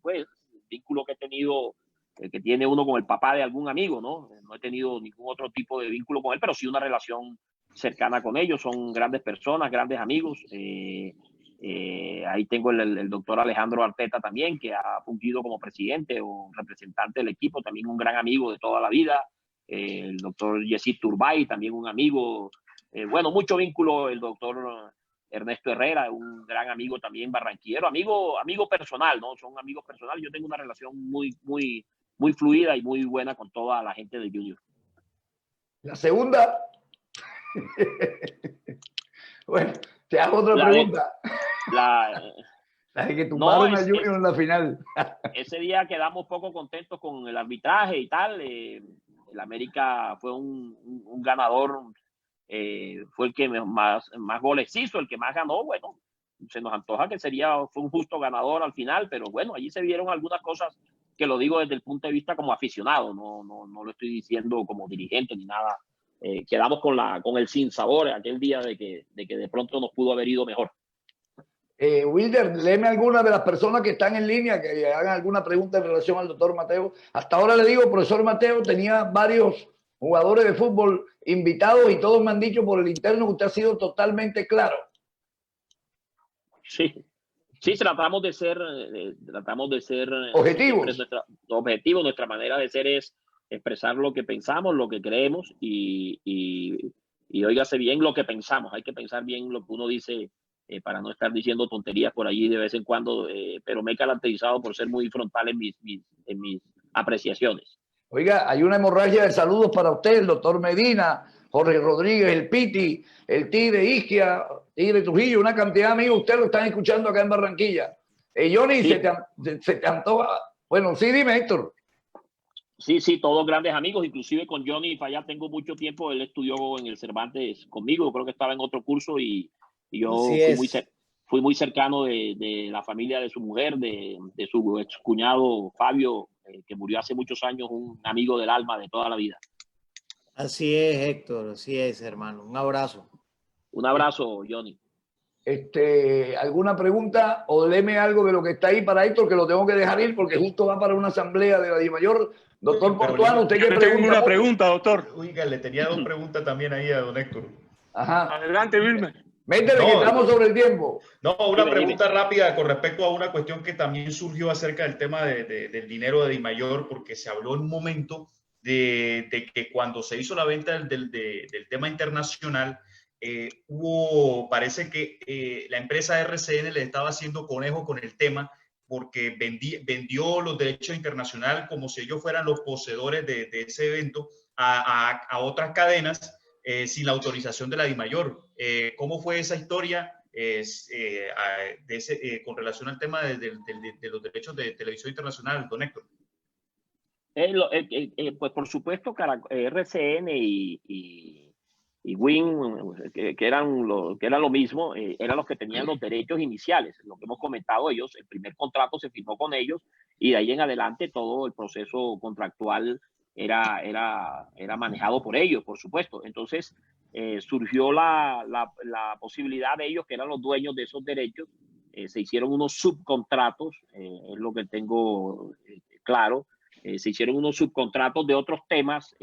pues, el vínculo que he tenido, que tiene uno con el papá de algún amigo, ¿no? No he tenido ningún otro tipo de vínculo con él, pero sí una relación cercana con ellos, son grandes personas, grandes amigos. Ahí tengo el doctor Alejandro Arteta también, que ha fungido como presidente o representante del equipo, también un gran amigo de toda la vida. El doctor Yesid Turbay, también un amigo. Bueno, mucho vínculo, el doctor Ernesto Herrera, un gran amigo también barranquillero, amigo personal, ¿no? Son amigos personales. Yo tengo una relación muy fluida y muy buena con toda la gente del Junior. La segunda, bueno, te hago otra pregunta. La de que tumbaron al Junior en la final. Ese día quedamos poco contentos con el arbitraje y tal. El América fue un ganador, fue el que más goles hizo, el que más ganó. Bueno, se nos antoja que fue un justo ganador al final, pero bueno, allí se vieron algunas cosas que lo digo desde el punto de vista como aficionado, no lo estoy diciendo como dirigente ni nada. Quedamos con el sinsabor aquel día de que de pronto nos pudo haber ido mejor. Wilder, léeme alguna de las personas que están en línea, que hagan alguna pregunta en relación al doctor Mateo. Hasta ahora le digo, profesor Mateo, tenía varios jugadores de fútbol invitados y todos me han dicho por el interno que usted ha sido totalmente claro. Sí, tratamos de ser objetivos. Nuestra manera de ser es expresar lo que pensamos, lo que creemos y óigase bien lo que pensamos. Hay que pensar bien lo que uno dice para no estar diciendo tonterías por allí de vez en cuando, pero me he caracterizado por ser muy frontal en mis apreciaciones. Oiga, hay una hemorragia de saludos para usted, el doctor Medina, Jorge Rodríguez, el Piti, el Tigre Isquia, Tigre Trujillo, una cantidad de amigos. Ustedes lo están escuchando acá en Barranquilla. Johnny, Sí. se te antoja. Bueno, sí, dime, Héctor. Sí, todos grandes amigos, inclusive con Johnny Fayad tengo mucho tiempo. Él estudió en el Cervantes conmigo, creo que estaba en otro curso y yo fui muy cercano de la familia de su mujer, de su ex cuñado Fabio, que murió hace muchos años, un amigo del alma de toda la vida. Así es, Héctor, así es, hermano. Un abrazo. Un abrazo, Johnny. ¿Alguna pregunta o léeme algo de lo que está ahí para Héctor, que lo tengo que dejar ir porque justo va para una asamblea de la DIMAYOR? Doctor Portuano, ¿usted qué pregunta? Tengo una pregunta, doctor. Oiga, le tenía dos preguntas también ahí a don Héctor. Ajá. Adelante, Wilmer. Métele, que estamos sobre el tiempo. No, una pregunta rápida con respecto a una cuestión que también surgió acerca del tema del dinero de DIMAYOR, porque se habló en un momento de que cuando se hizo la venta del tema internacional, parece que la empresa RCN le estaba haciendo conejo con el tema, porque vendió los derechos internacionales como si ellos fueran los poseedores de ese evento a otras cadenas sin la autorización de la DIMAYOR. ¿Cómo fue esa historia con relación al tema de los derechos de televisión internacional, don Héctor? Pues por supuesto, RCN y Win, que eran lo mismo, eran los que tenían los derechos iniciales. Lo que hemos comentado, ellos, el primer contrato se firmó con ellos y de ahí en adelante todo el proceso contractual era manejado por ellos, por supuesto. Entonces surgió la posibilidad de ellos, que eran los dueños de esos derechos, se hicieron unos subcontratos, es lo que tengo claro. Se hicieron unos subcontratos de otros temas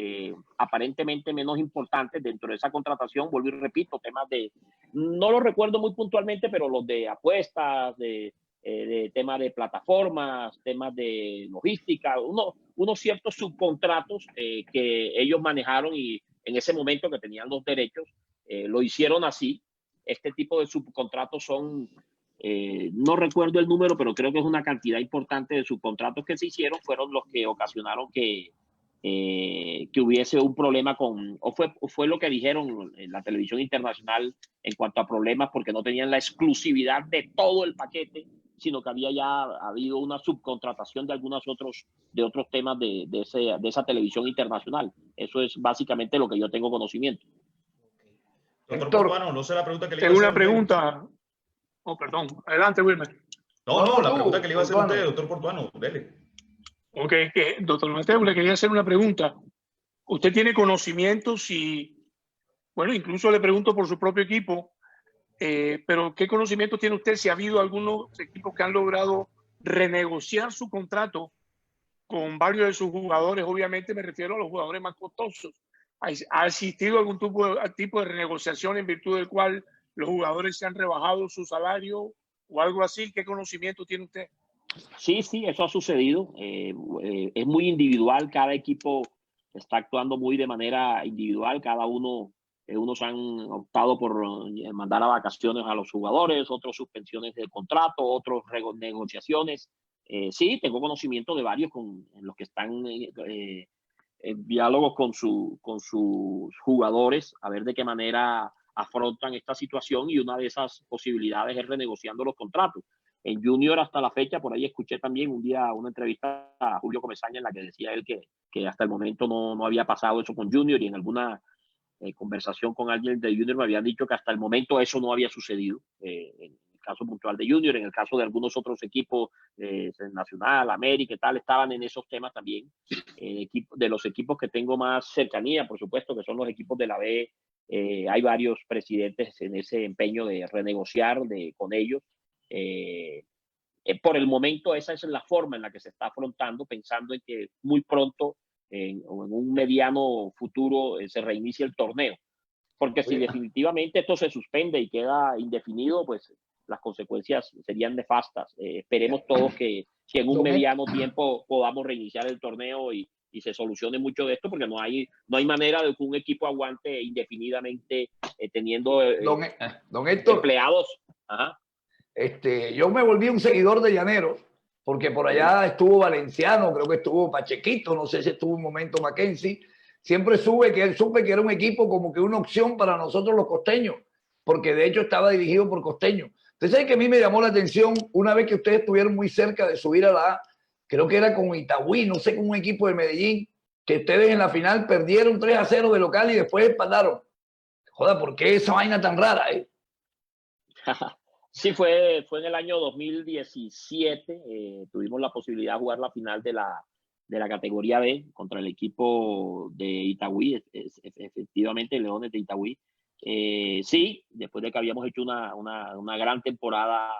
aparentemente menos importantes dentro de esa contratación. Vuelvo y repito, temas no los recuerdo muy puntualmente, pero los de apuestas, de temas de plataformas, temas de logística, unos ciertos subcontratos que ellos manejaron y en ese momento que tenían los derechos, lo hicieron así. Este tipo de subcontratos son... no recuerdo el número, pero creo que es una cantidad importante de subcontratos que se hicieron, fueron los que ocasionaron que hubiese un problema fue lo que dijeron en la televisión internacional en cuanto a problemas, porque no tenían la exclusividad de todo el paquete, sino que había ya habido una subcontratación de otros temas de esa televisión internacional. Eso es básicamente lo que yo tengo conocimiento. Doctor Portuano, no sé la pregunta que le iba a Tengo hacer. una pregunta. Oh, perdón. Adelante, Wilmer. No, la pregunta que le iba a hacer a usted, doctor Portuano, dele. Ok, doctor Mateo, le quería hacer una pregunta. Usted tiene conocimientos y, bueno, incluso le pregunto por su propio equipo, pero ¿qué conocimiento tiene usted si ha habido algunos equipos que han logrado renegociar su contrato con varios de sus jugadores? Obviamente me refiero a los jugadores más costosos. ¿Ha existido algún tipo de renegociación en virtud del cual los jugadores se han rebajado su salario o algo así? ¿Qué conocimiento tiene usted? Sí, eso ha sucedido. Es muy individual. Cada equipo está actuando muy de manera individual. Cada uno Unos han optado por mandar a vacaciones a los jugadores, otros suspensiones de contrato, otros negociaciones. Sí, tengo conocimiento de varios en los que están en diálogos con sus jugadores, a ver de qué manera afrontan esta situación, y una de esas posibilidades es renegociando los contratos. En Junior hasta la fecha, por ahí escuché también un día una entrevista a Julio Comesaña en la que decía él que hasta el momento no había pasado eso con Junior, y en alguna conversación con alguien de Junior me habían dicho que hasta el momento eso no había sucedido. En el caso puntual de Junior, en el caso de algunos otros equipos, Nacional, América y tal, estaban en esos temas también. De los equipos que tengo más cercanía, por supuesto, que son los equipos de la B, hay varios presidentes en ese empeño de renegociar con ellos. Por el momento esa es la forma en la que se está afrontando, pensando en que muy pronto o en un mediano futuro se reinicie el torneo, porque si definitivamente esto se suspende y queda indefinido, pues las consecuencias serían nefastas. Esperemos todos que en un mediano tiempo podamos reiniciar el torneo y se solucione mucho de esto, porque no hay manera de que un equipo aguante indefinidamente teniendo don Héctor, empleados. Ajá. Yo me volví un seguidor de Llaneros, porque por allá estuvo Valenciano, creo que estuvo Pachequito, no sé si estuvo un momento Mackenzie. Siempre supe que era un equipo como que una opción para nosotros los costeños, porque de hecho estaba dirigido por costeños. Entonces, ¿sabe que a mí me llamó la atención una vez que ustedes estuvieron muy cerca de subir a la A? Creo que era con Itagüí, no sé, con un equipo de Medellín, que ustedes en la final perdieron 3-0 de local y después empataron. Joda, ¿por qué esa vaina tan rara, Sí, fue en el año 2017. Tuvimos la posibilidad de jugar la final de la categoría B contra el equipo de Itagüí, efectivamente, Leones de Itagüí. Sí, después de que habíamos hecho una gran temporada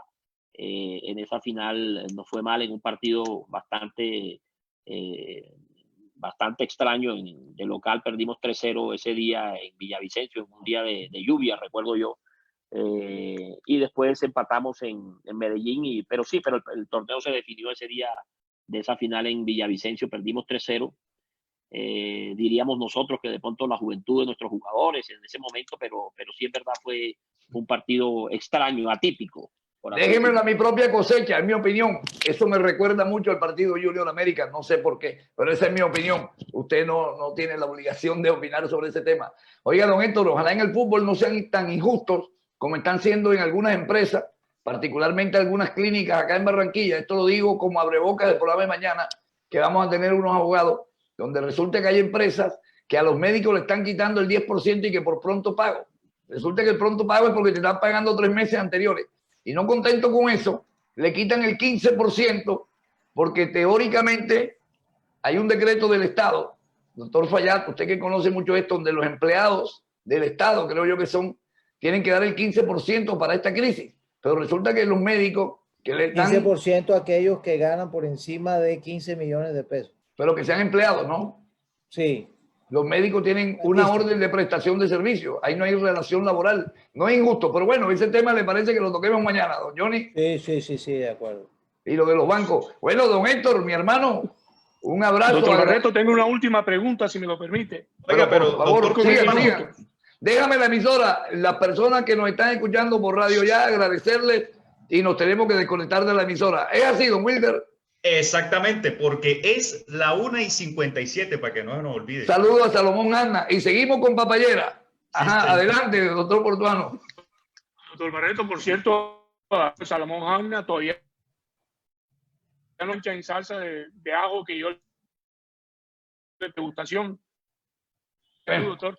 en esa final, nos fue mal en un partido bastante extraño. De local perdimos 3-0 ese día en Villavicencio, en un día de lluvia, recuerdo yo. Y después empatamos en Medellín, pero el torneo se definió ese día de esa final en Villavicencio, perdimos 3-0. Diríamos nosotros que de pronto la juventud de nuestros jugadores en ese momento, pero sí, en verdad fue un partido extraño, atípico. Déjenmelo a mi propia cosecha, en mi opinión. Eso me recuerda mucho al partido Junior América, no sé por qué, pero esa es mi opinión. Usted no tiene la obligación de opinar sobre ese tema. Oiga, don Héctor, ojalá en el fútbol no sean tan injustos como están siendo en algunas empresas, particularmente algunas clínicas acá en Barranquilla. Esto lo digo como abrebocas del programa de mañana, que vamos a tener unos abogados, donde resulta que hay empresas que a los médicos le están quitando el 10% y que por pronto pago. Resulta que el pronto pago es porque te están pagando 3 meses anteriores. Y no contento con eso, le quitan el 15% porque teóricamente hay un decreto del Estado, doctor Fayad, usted que conoce mucho esto, donde los empleados del Estado, creo yo que tienen que dar el 15% para esta crisis. Pero resulta que los médicos que le dan... 15% a aquellos que ganan por encima de 15 millones de pesos. Pero que sean empleados, ¿no? Sí. Los médicos tienen una orden de prestación de servicio. Ahí no hay relación laboral. No es injusto, pero bueno, ese tema le parece que lo toquemos mañana, don Johnny. Sí, de acuerdo. Y lo de los bancos. Bueno, don Héctor, mi hermano, un abrazo. Doctor Barreto, tengo una última pregunta, si me lo permite. Oiga, pero por favor, doctor, siga. Déjame la emisora. Las personas que nos están escuchando por radio ya, agradecerles y nos tenemos que desconectar de la emisora. ¿Es así, don Wilder? Exactamente, porque es la 1:57, para que no se nos olvide. Saludos a Salomón Hanna. Y seguimos con Papayera. Ajá, sí, adelante, doctor Portuano. Doctor Barreto, por cierto, Salomón Hanna todavía no echa en salsa de ajo que yo de degustación. Doctor.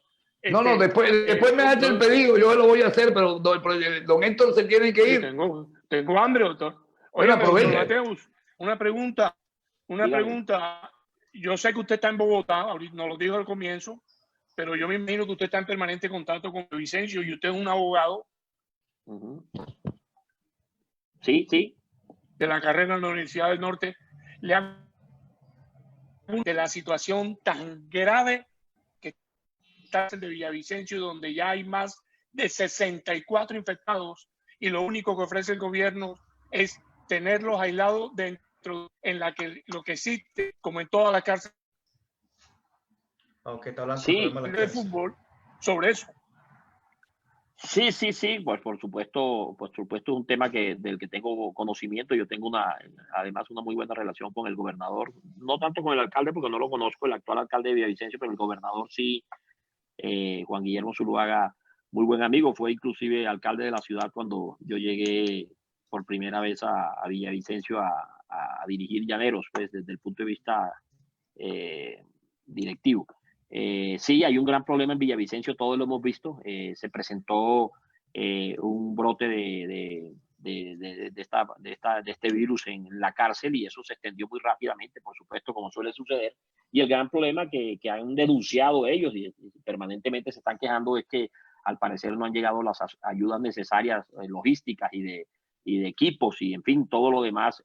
No, después me hace el pedido, yo lo voy a hacer, pero don Héctor se tiene que ir. Tengo hambre, doctor. Oye, doctor Mateus, una pregunta. Yo sé que usted está en Bogotá, ahorita nos lo dijo al comienzo, pero yo me imagino que usted está en permanente contacto con Vicencio y usted es un abogado. Sí. De la carrera en la Universidad del Norte. Le hago de la situación tan grave que está de Villavicencio, donde ya hay más de 64 infectados y lo único que ofrece el gobierno es tenerlos aislados dentro en la que lo que existe, como en toda la cárcel está hablando de fútbol, sobre eso. Sí, sí, sí, pues por supuesto es un tema del que tengo conocimiento. Yo tengo además una muy buena relación con el gobernador, no tanto con el alcalde porque no lo conozco, el actual alcalde de Villavicencio, pero el gobernador sí, Juan Guillermo Zuluaga, muy buen amigo, fue inclusive alcalde de la ciudad cuando yo llegué por primera vez a Villavicencio a dirigir Llaneros, pues desde el punto de vista directivo. Sí, hay un gran problema en Villavicencio, todos lo hemos visto. Se presentó un brote de este virus en la cárcel y eso se extendió muy rápidamente, por supuesto, como suele suceder. Y el gran problema que han denunciado ellos y permanentemente se están quejando es que al parecer no han llegado las ayudas necesarias logísticas y de equipos y, en fin, todo lo demás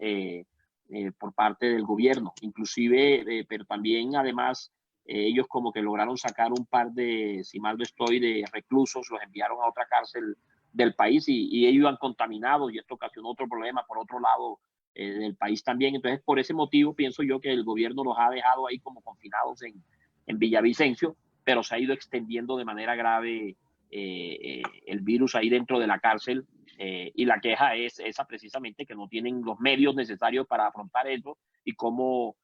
por parte del gobierno. Inclusive, pero también, además, ellos como que lograron sacar un par de, si mal no estoy, de reclusos, los enviaron a otra cárcel del país y ellos iban contaminados y esto ocasionó otro problema por otro lado del país también. Entonces, por ese motivo, pienso yo que el gobierno los ha dejado ahí como confinados en Villavicencio, pero se ha ido extendiendo de manera grave el virus ahí dentro de la cárcel y la queja es esa precisamente, que no tienen los medios necesarios para afrontar eso y cómo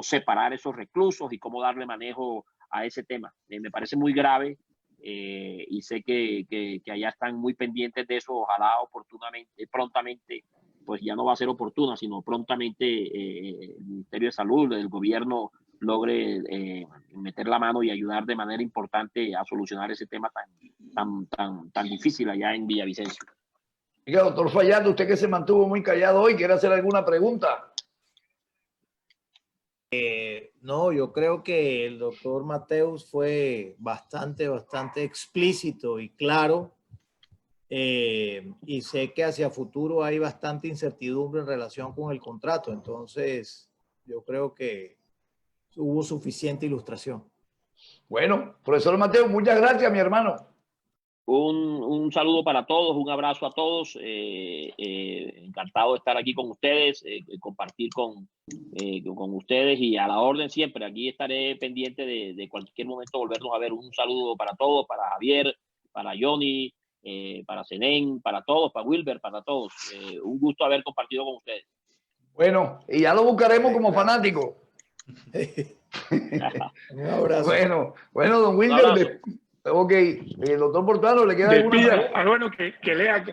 separar esos reclusos y cómo darle manejo a ese tema. Me parece muy grave y sé que allá están muy pendientes de eso. Ojalá prontamente, pues ya no va a ser oportuna, sino prontamente el Ministerio de Salud, el gobierno logre meter la mano y ayudar de manera importante a solucionar ese tema tan difícil allá en Villavicencio. Oiga, doctor Fajardo, usted que se mantuvo muy callado hoy, ¿quiere hacer alguna pregunta? No, yo creo que el doctor Mateus fue bastante explícito y claro. Y sé que hacia futuro hay bastante incertidumbre en relación con el contrato. Entonces, yo creo que hubo suficiente ilustración. Bueno, profesor Mateus, muchas gracias, mi hermano. Un saludo para todos, un abrazo a todos. Encantado de estar aquí con ustedes, compartir con ustedes y a la orden siempre. Aquí estaré pendiente de cualquier momento volvernos a ver. Un saludo para todos, para Javier, para Johnny, para Zenén, para todos, para Wilber, para todos. Un gusto haber compartido con ustedes. Bueno, y ya lo buscaremos como fanático. Un abrazo. Bueno, don Wilber. Ok, el doctor Portuano le queda alguna... bueno, que lea.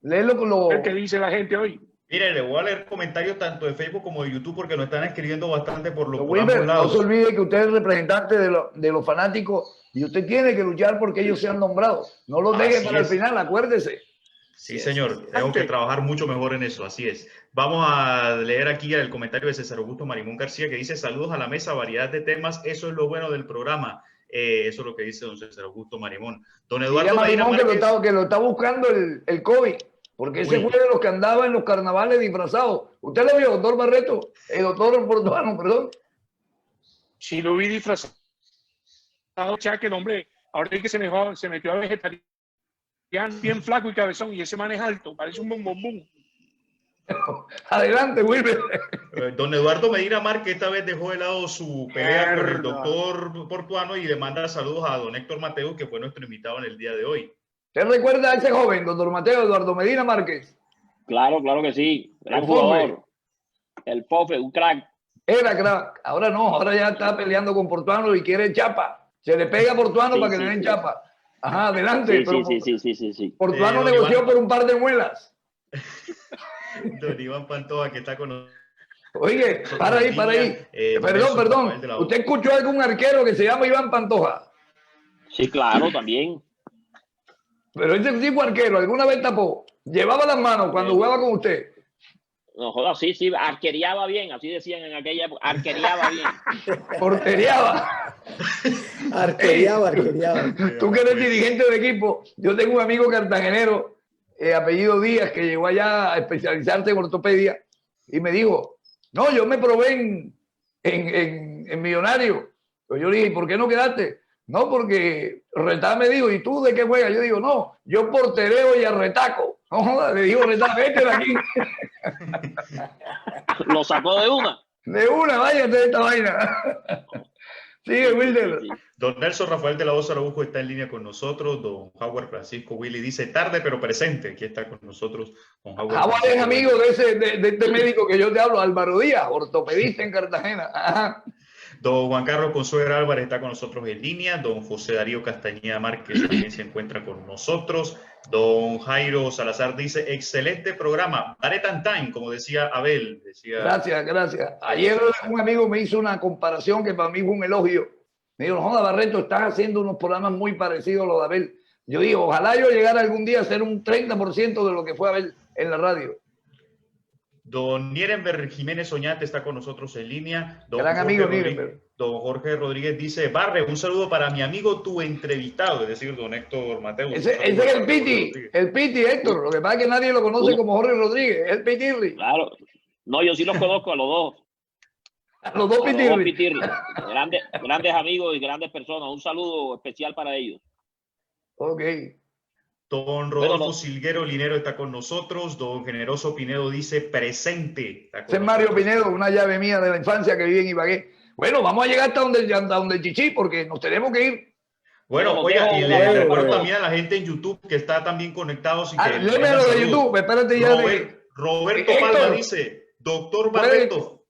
Léelo con lo que dice la gente hoy. Mire, le voy a leer comentarios tanto de Facebook como de YouTube porque nos están escribiendo bastante por los Wilber, lados. no se olvide que usted es representante de los fanáticos y usted tiene que luchar porque ellos sean nombrados. No los deje para el final, acuérdese. Sí, señor. Tengo que trabajar mucho mejor en eso. Así es. Vamos a leer aquí el comentario de César Augusto Marimón García que dice: saludos a la mesa, variedad de temas. Eso es lo bueno del programa. Eso es lo que dice don César Augusto Marimón. Don Eduardo Marimón que lo está buscando el COVID, porque ese fue de los que andaba en los carnavales disfrazados. ¿Usted lo vio, doctor Barreto? El doctor Portuano, perdón. Sí, lo vi disfrazado. Ya que el hombre, ahora que se metió a vegetariano, bien flaco y cabezón, y ese man es alto, parece un bombón. Adelante, Wilber. Don Eduardo Medina Márquez esta vez dejó de lado su pelea con el doctor Portuano y le manda saludos a don Héctor Mateus, que fue nuestro invitado en el día de hoy. ¿Usted recuerda a ese joven, doctor Mateo Eduardo Medina Márquez? Claro que sí. Gran jugador. El Pofe, un crack. Era crack. Ahora no, ahora ya está peleando con Portuano y quiere chapa. Se le pega a Portuano para que le den chapa. Ajá, adelante. Sí. Portuano negoció por un par de muelas. Don Iván Pantoja, que está con nosotros. Oye, para ahí. Perdón. ¿Usted escuchó algún arquero que se llama Iván Pantoja? Sí, claro, también. Pero ese tipo arquero, ¿alguna vez tapó? ¿Llevaba las manos cuando jugaba con usted? No jodas, sí, arqueriaba bien, así decían en aquella época, arqueriaba bien. Porteriaba. Arqueriaba. Tú que eres dirigente de equipo, yo tengo un amigo cartagenero, apellido Díaz, que llegó allá a especializarse en ortopedia y me dijo, no, yo me probé en Millonario. Pero yo le dije, ¿y por qué no quedaste? No, porque Retá me dijo, ¿y tú de qué juegas? Yo digo, no, yo portereo y arretaco. No, le digo, Retá, vete de aquí. Lo sacó de una. De una, váyate de esta vaina. Sigue, Wilder. Sí. Don Nelson Rafael de la Osa Araujo está en línea con nosotros. Don Howard Francisco Willy dice tarde pero presente. Aquí está con nosotros don Howard Howard es Francisco amigo Willy. de este médico que yo te hablo, Álvaro Díaz, ortopedista en Cartagena. Ajá. Don Juan Carlos Consuegra Álvarez está con nosotros en línea. Don José Darío Castañeda Márquez también se encuentra con nosotros. Don Jairo Salazar dice, excelente programa. Baretan Time, como decía Abel. Gracias, gracias. Ayer un amigo me hizo una comparación que para mí fue un elogio. Me dijo, joda, Barreto, estás haciendo unos programas muy parecidos a los de Abel. Yo digo, ojalá yo llegara algún día a ser un 30% de lo que fue Abel en la radio. Don Nierenberg Jiménez Oñate está con nosotros en línea. Gran amigo Nierenberg. Don Jorge Rodríguez dice, Barre, un saludo para mi amigo, tu entrevistado, es decir, don Héctor Mateo. Ese es el Piti, Héctor. Lo que pasa es que nadie lo conoce como Jorge Rodríguez, es el Pitirri. Claro. No, yo sí los conozco a los dos. A los dos Pitirri. Grandes amigos y grandes personas. Un saludo especial para ellos. Ok. Don Rodolfo Silguero Linero está con nosotros. Don Generoso Pinedo dice presente. Ese es Mario Pinedo, una llave mía de la infancia que vive en Ibagué. Bueno, vamos a llegar hasta donde Chichi porque nos tenemos que ir. Bueno, oiga, y le recuerdo también a la gente en YouTube que está también conectados. Léeme lo de YouTube, espérate ya. Roberto Palma dice, doctor Barreto.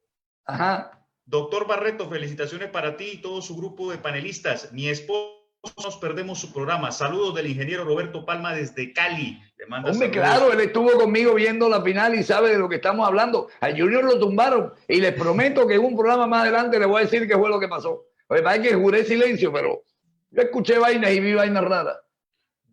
Ajá. Doctor Barreto, felicitaciones para ti y todo su grupo de panelistas. Mi esposo nos perdemos su programa. Saludos del ingeniero Roberto Palma desde Cali. Le manda Hombre, saludos. claro, él estuvo conmigo viendo la final y sabe de lo que estamos hablando. Al Junior lo tumbaron y les prometo que en un programa más adelante le voy a decir qué fue lo que pasó. Lo que pasa es que juré silencio, pero yo escuché vainas y vi vainas raras.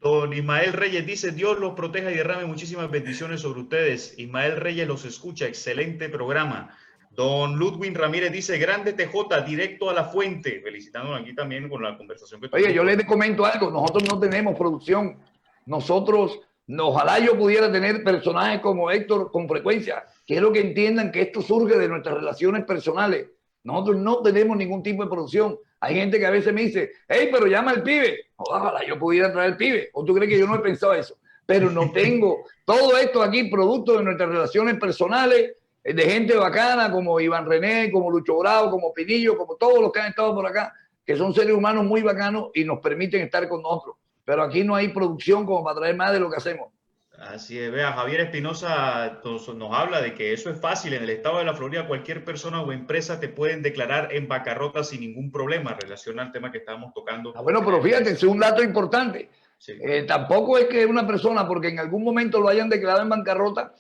Don Ismael Reyes dice, Dios los proteja y derrame muchísimas bendiciones sobre ustedes. Ismael Reyes los escucha, excelente programa. Don Ludwig Ramírez dice, grande TJ, directo a la fuente. Felicitándonos aquí también con la conversación que tuvimos. Oye, yo les comento algo, nosotros no tenemos producción. Nosotros, ojalá yo pudiera tener personajes como Héctor con frecuencia. Quiero que entiendan que esto surge de nuestras relaciones personales. Nosotros no tenemos ningún tipo de producción. Hay gente que a veces me dice, hey, pero llama al pibe. Ojalá yo pudiera traer al pibe. ¿O tú crees que yo no he pensado eso? Pero no tengo todo esto aquí producto de nuestras relaciones personales, de gente bacana como Iván René, como Lucho Bravo, como Pinillo, como todos los que han estado por acá, que son seres humanos muy bacanos y nos permiten estar con nosotros. Pero aquí no hay producción como para traer más de lo que hacemos. Así es, vea, Javier Espinosa nos habla de que eso es fácil. En el estado de la Florida, cualquier persona o empresa te pueden declarar en bancarrota sin ningún problema, relación al tema que estábamos tocando. Bueno, pero fíjate, es un dato importante. Sí. Tampoco es que una persona, porque en algún momento lo hayan declarado en bancarrota,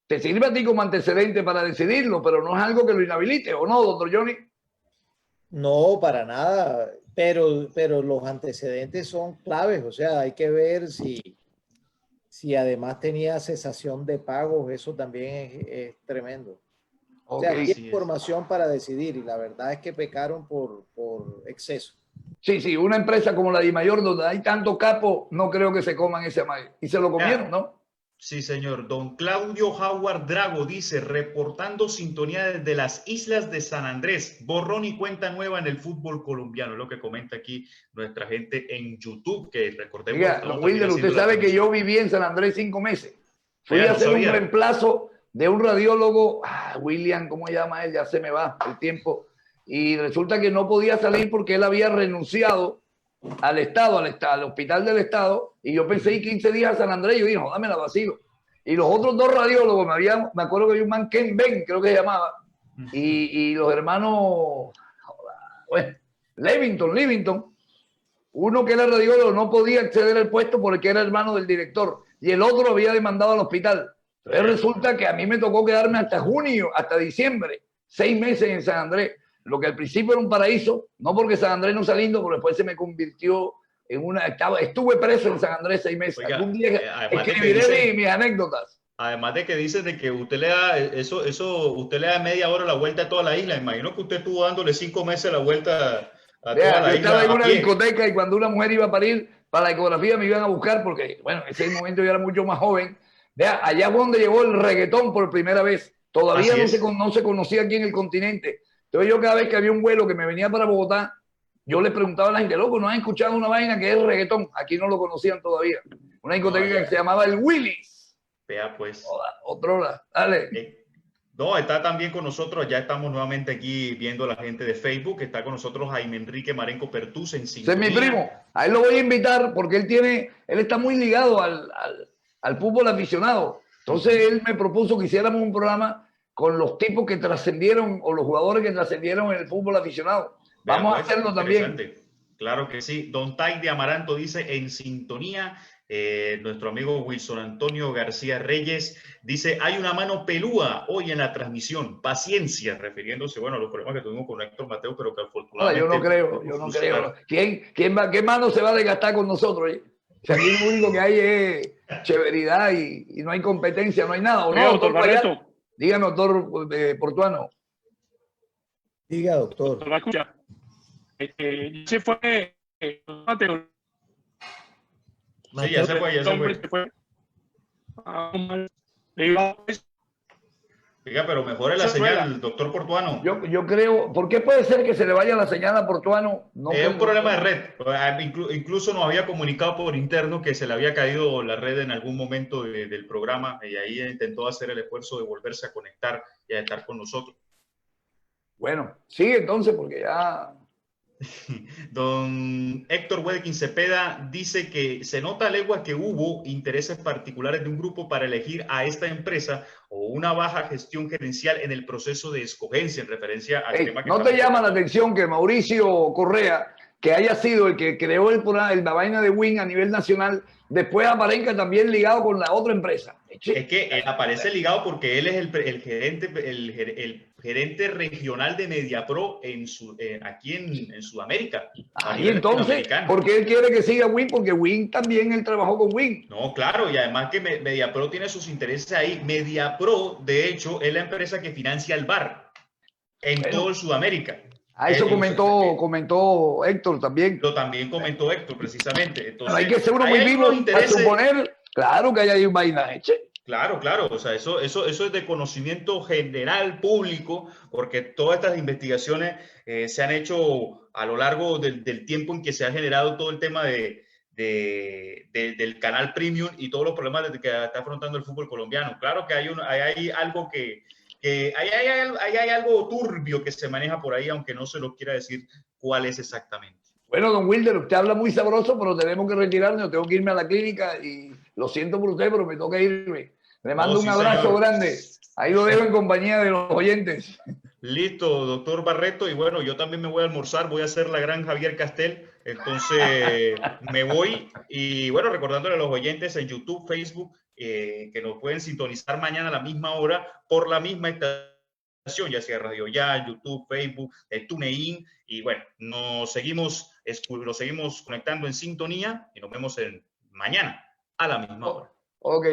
te sirve a ti como antecedente para decidirlo, pero no es algo que lo inhabilite, ¿o no, doctor Johnny? No, para nada, pero los antecedentes son claves, o sea, hay que ver si además tenía cesación de pagos, eso también es tremendo. O sea, hay información para decidir y la verdad es que pecaron por exceso. Sí, una empresa como la DIMAYOR, donde hay tanto capo, no creo que se coman ese amague. Y se lo comieron, ¿no? Sí, señor. Don Claudio Howard Drago dice, reportando sintonía desde las islas de San Andrés, borrón y cuenta nueva en el fútbol colombiano, es lo que comenta aquí nuestra gente en YouTube, que recordemos. Oiga, Wilder, usted sabe que yo viví en San Andrés 5 meses. Fui a hacer un reemplazo de un radiólogo, William, ¿cómo se llama él? Ya se me va el tiempo. Y resulta que no podía salir porque él había renunciado al Estado, al hospital del Estado, y yo pensé ir 15 días a San Andrés y yo dije, no, dame la vacilo. Y los otros 2 radiólogos, me acuerdo que había un man, Ken Ben, creo que se llamaba, y los hermanos, bueno, Levington, uno que era radiólogo no podía acceder al puesto porque era hermano del director, y el otro había demandado al hospital. Entonces resulta que a mí me tocó quedarme hasta junio, hasta diciembre, 6 meses en San Andrés. Lo que al principio era un paraíso, no porque San Andrés no sea lindo, pero después se me convirtió en estuve preso en San Andrés 6 meses. Oiga, algún día escribiré mis anécdotas. Además de que dicen de que usted le da usted le da media hora la vuelta a toda la isla. Imagino que usted estuvo dándole 5 meses la vuelta a toda la isla. Yo estaba en una discoteca y cuando una mujer iba a parir para la ecografía me iban a buscar porque, bueno, en ese momento yo era mucho más joven. Vea, allá fue donde llegó el reggaetón por primera vez. Todavía no se conocía aquí en el continente. Entonces yo cada vez que había un vuelo que me venía para Bogotá, yo le preguntaba a la gente, loco, ¿no han escuchado una vaina que es reggaetón? Aquí no lo conocían todavía. Una discoteca que se llamaba el Willis. Vea pues. Otra hora, dale. No, está también con nosotros, ya estamos nuevamente aquí viendo a la gente de Facebook, está con nosotros Jaime Enrique Marenco Pertús en Ese es sintonía. mi primo. A él lo voy a invitar porque él está muy ligado al fútbol aficionado. Entonces él me propuso que hiciéramos un programa con los tipos que trascendieron o los jugadores que trascendieron en el fútbol aficionado. Vamos a hacerlo también. Claro que sí. Don Tai de Amaranto dice en sintonía. Nuestro amigo Wilson Antonio García Reyes dice: hay una mano pelúa hoy en la transmisión, paciencia, refiriéndose, bueno, a los problemas que tuvimos con Héctor Mateo, pero que afortunadamente... Yo no creo. ¿Qué mano se va a desgastar con nosotros? Si aquí lo único que hay es chéveridad y no hay competencia, no hay nada. No, doctor Barreto. Dígame, doctor Portuano. Diga, doctor. Doctor, escucha. Se fue Mateo. Sí, ya se fue, Oiga, pero mejore la señal, doctor Portuano. Yo creo, ¿por qué puede ser que se le vaya la señal a Portuano? No es un problema de red. Incluso nos había comunicado por interno que se le había caído la red en algún momento del programa y ahí intentó hacer el esfuerzo de volverse a conectar y a estar con nosotros. Bueno, sigue entonces porque ya... Don Héctor Wedekin Cepeda dice que se nota a leguas que hubo intereses particulares de un grupo para elegir a esta empresa o una baja gestión gerencial en el proceso de escogencia en referencia al tema que... ¿No te llama la atención que Mauricio Correa, que haya sido el que creó la vaina de Win a nivel nacional, después aparezca también ligado con la otra empresa? Es que él aparece ligado porque él es el gerente regional de Mediapro aquí en Sudamérica. Y entonces, ¿por qué él quiere que siga Win? Porque Win también, él trabajó con Win. No, claro, y además que Mediapro tiene sus intereses ahí. Mediapro, de hecho, es la empresa que financia el VAR en todo Sudamérica. Eso comentó Héctor también. Lo también comentó Héctor, precisamente. Entonces, hay que ser uno muy vivo para suponer, claro que haya vaina hecha. Claro, o sea, eso es de conocimiento general público, porque todas estas investigaciones se han hecho a lo largo del tiempo en que se ha generado todo el tema del canal premium y todos los problemas que está afrontando el fútbol colombiano. Claro que hay algo hay algo turbio que se maneja por ahí, aunque no se lo quiera decir cuál es exactamente. Bueno, don Wilder, usted habla muy sabroso, pero tenemos que retirarnos. Tengo que irme a la clínica y lo siento por usted, pero me toca irme. Le mando un abrazo grande. Ahí lo dejo en compañía de los oyentes. Listo, doctor Barreto. Y bueno, yo también me voy a almorzar. Voy a hacer la gran Javier Castel. Entonces me voy. Y bueno, recordándole a los oyentes en YouTube, Facebook, que nos pueden sintonizar mañana a la misma hora por la misma estación, ya sea Radio Ya, YouTube, Facebook, TuneIn. Y bueno, nos seguimos conectando en sintonía y nos vemos mañana a la misma hora. Ok.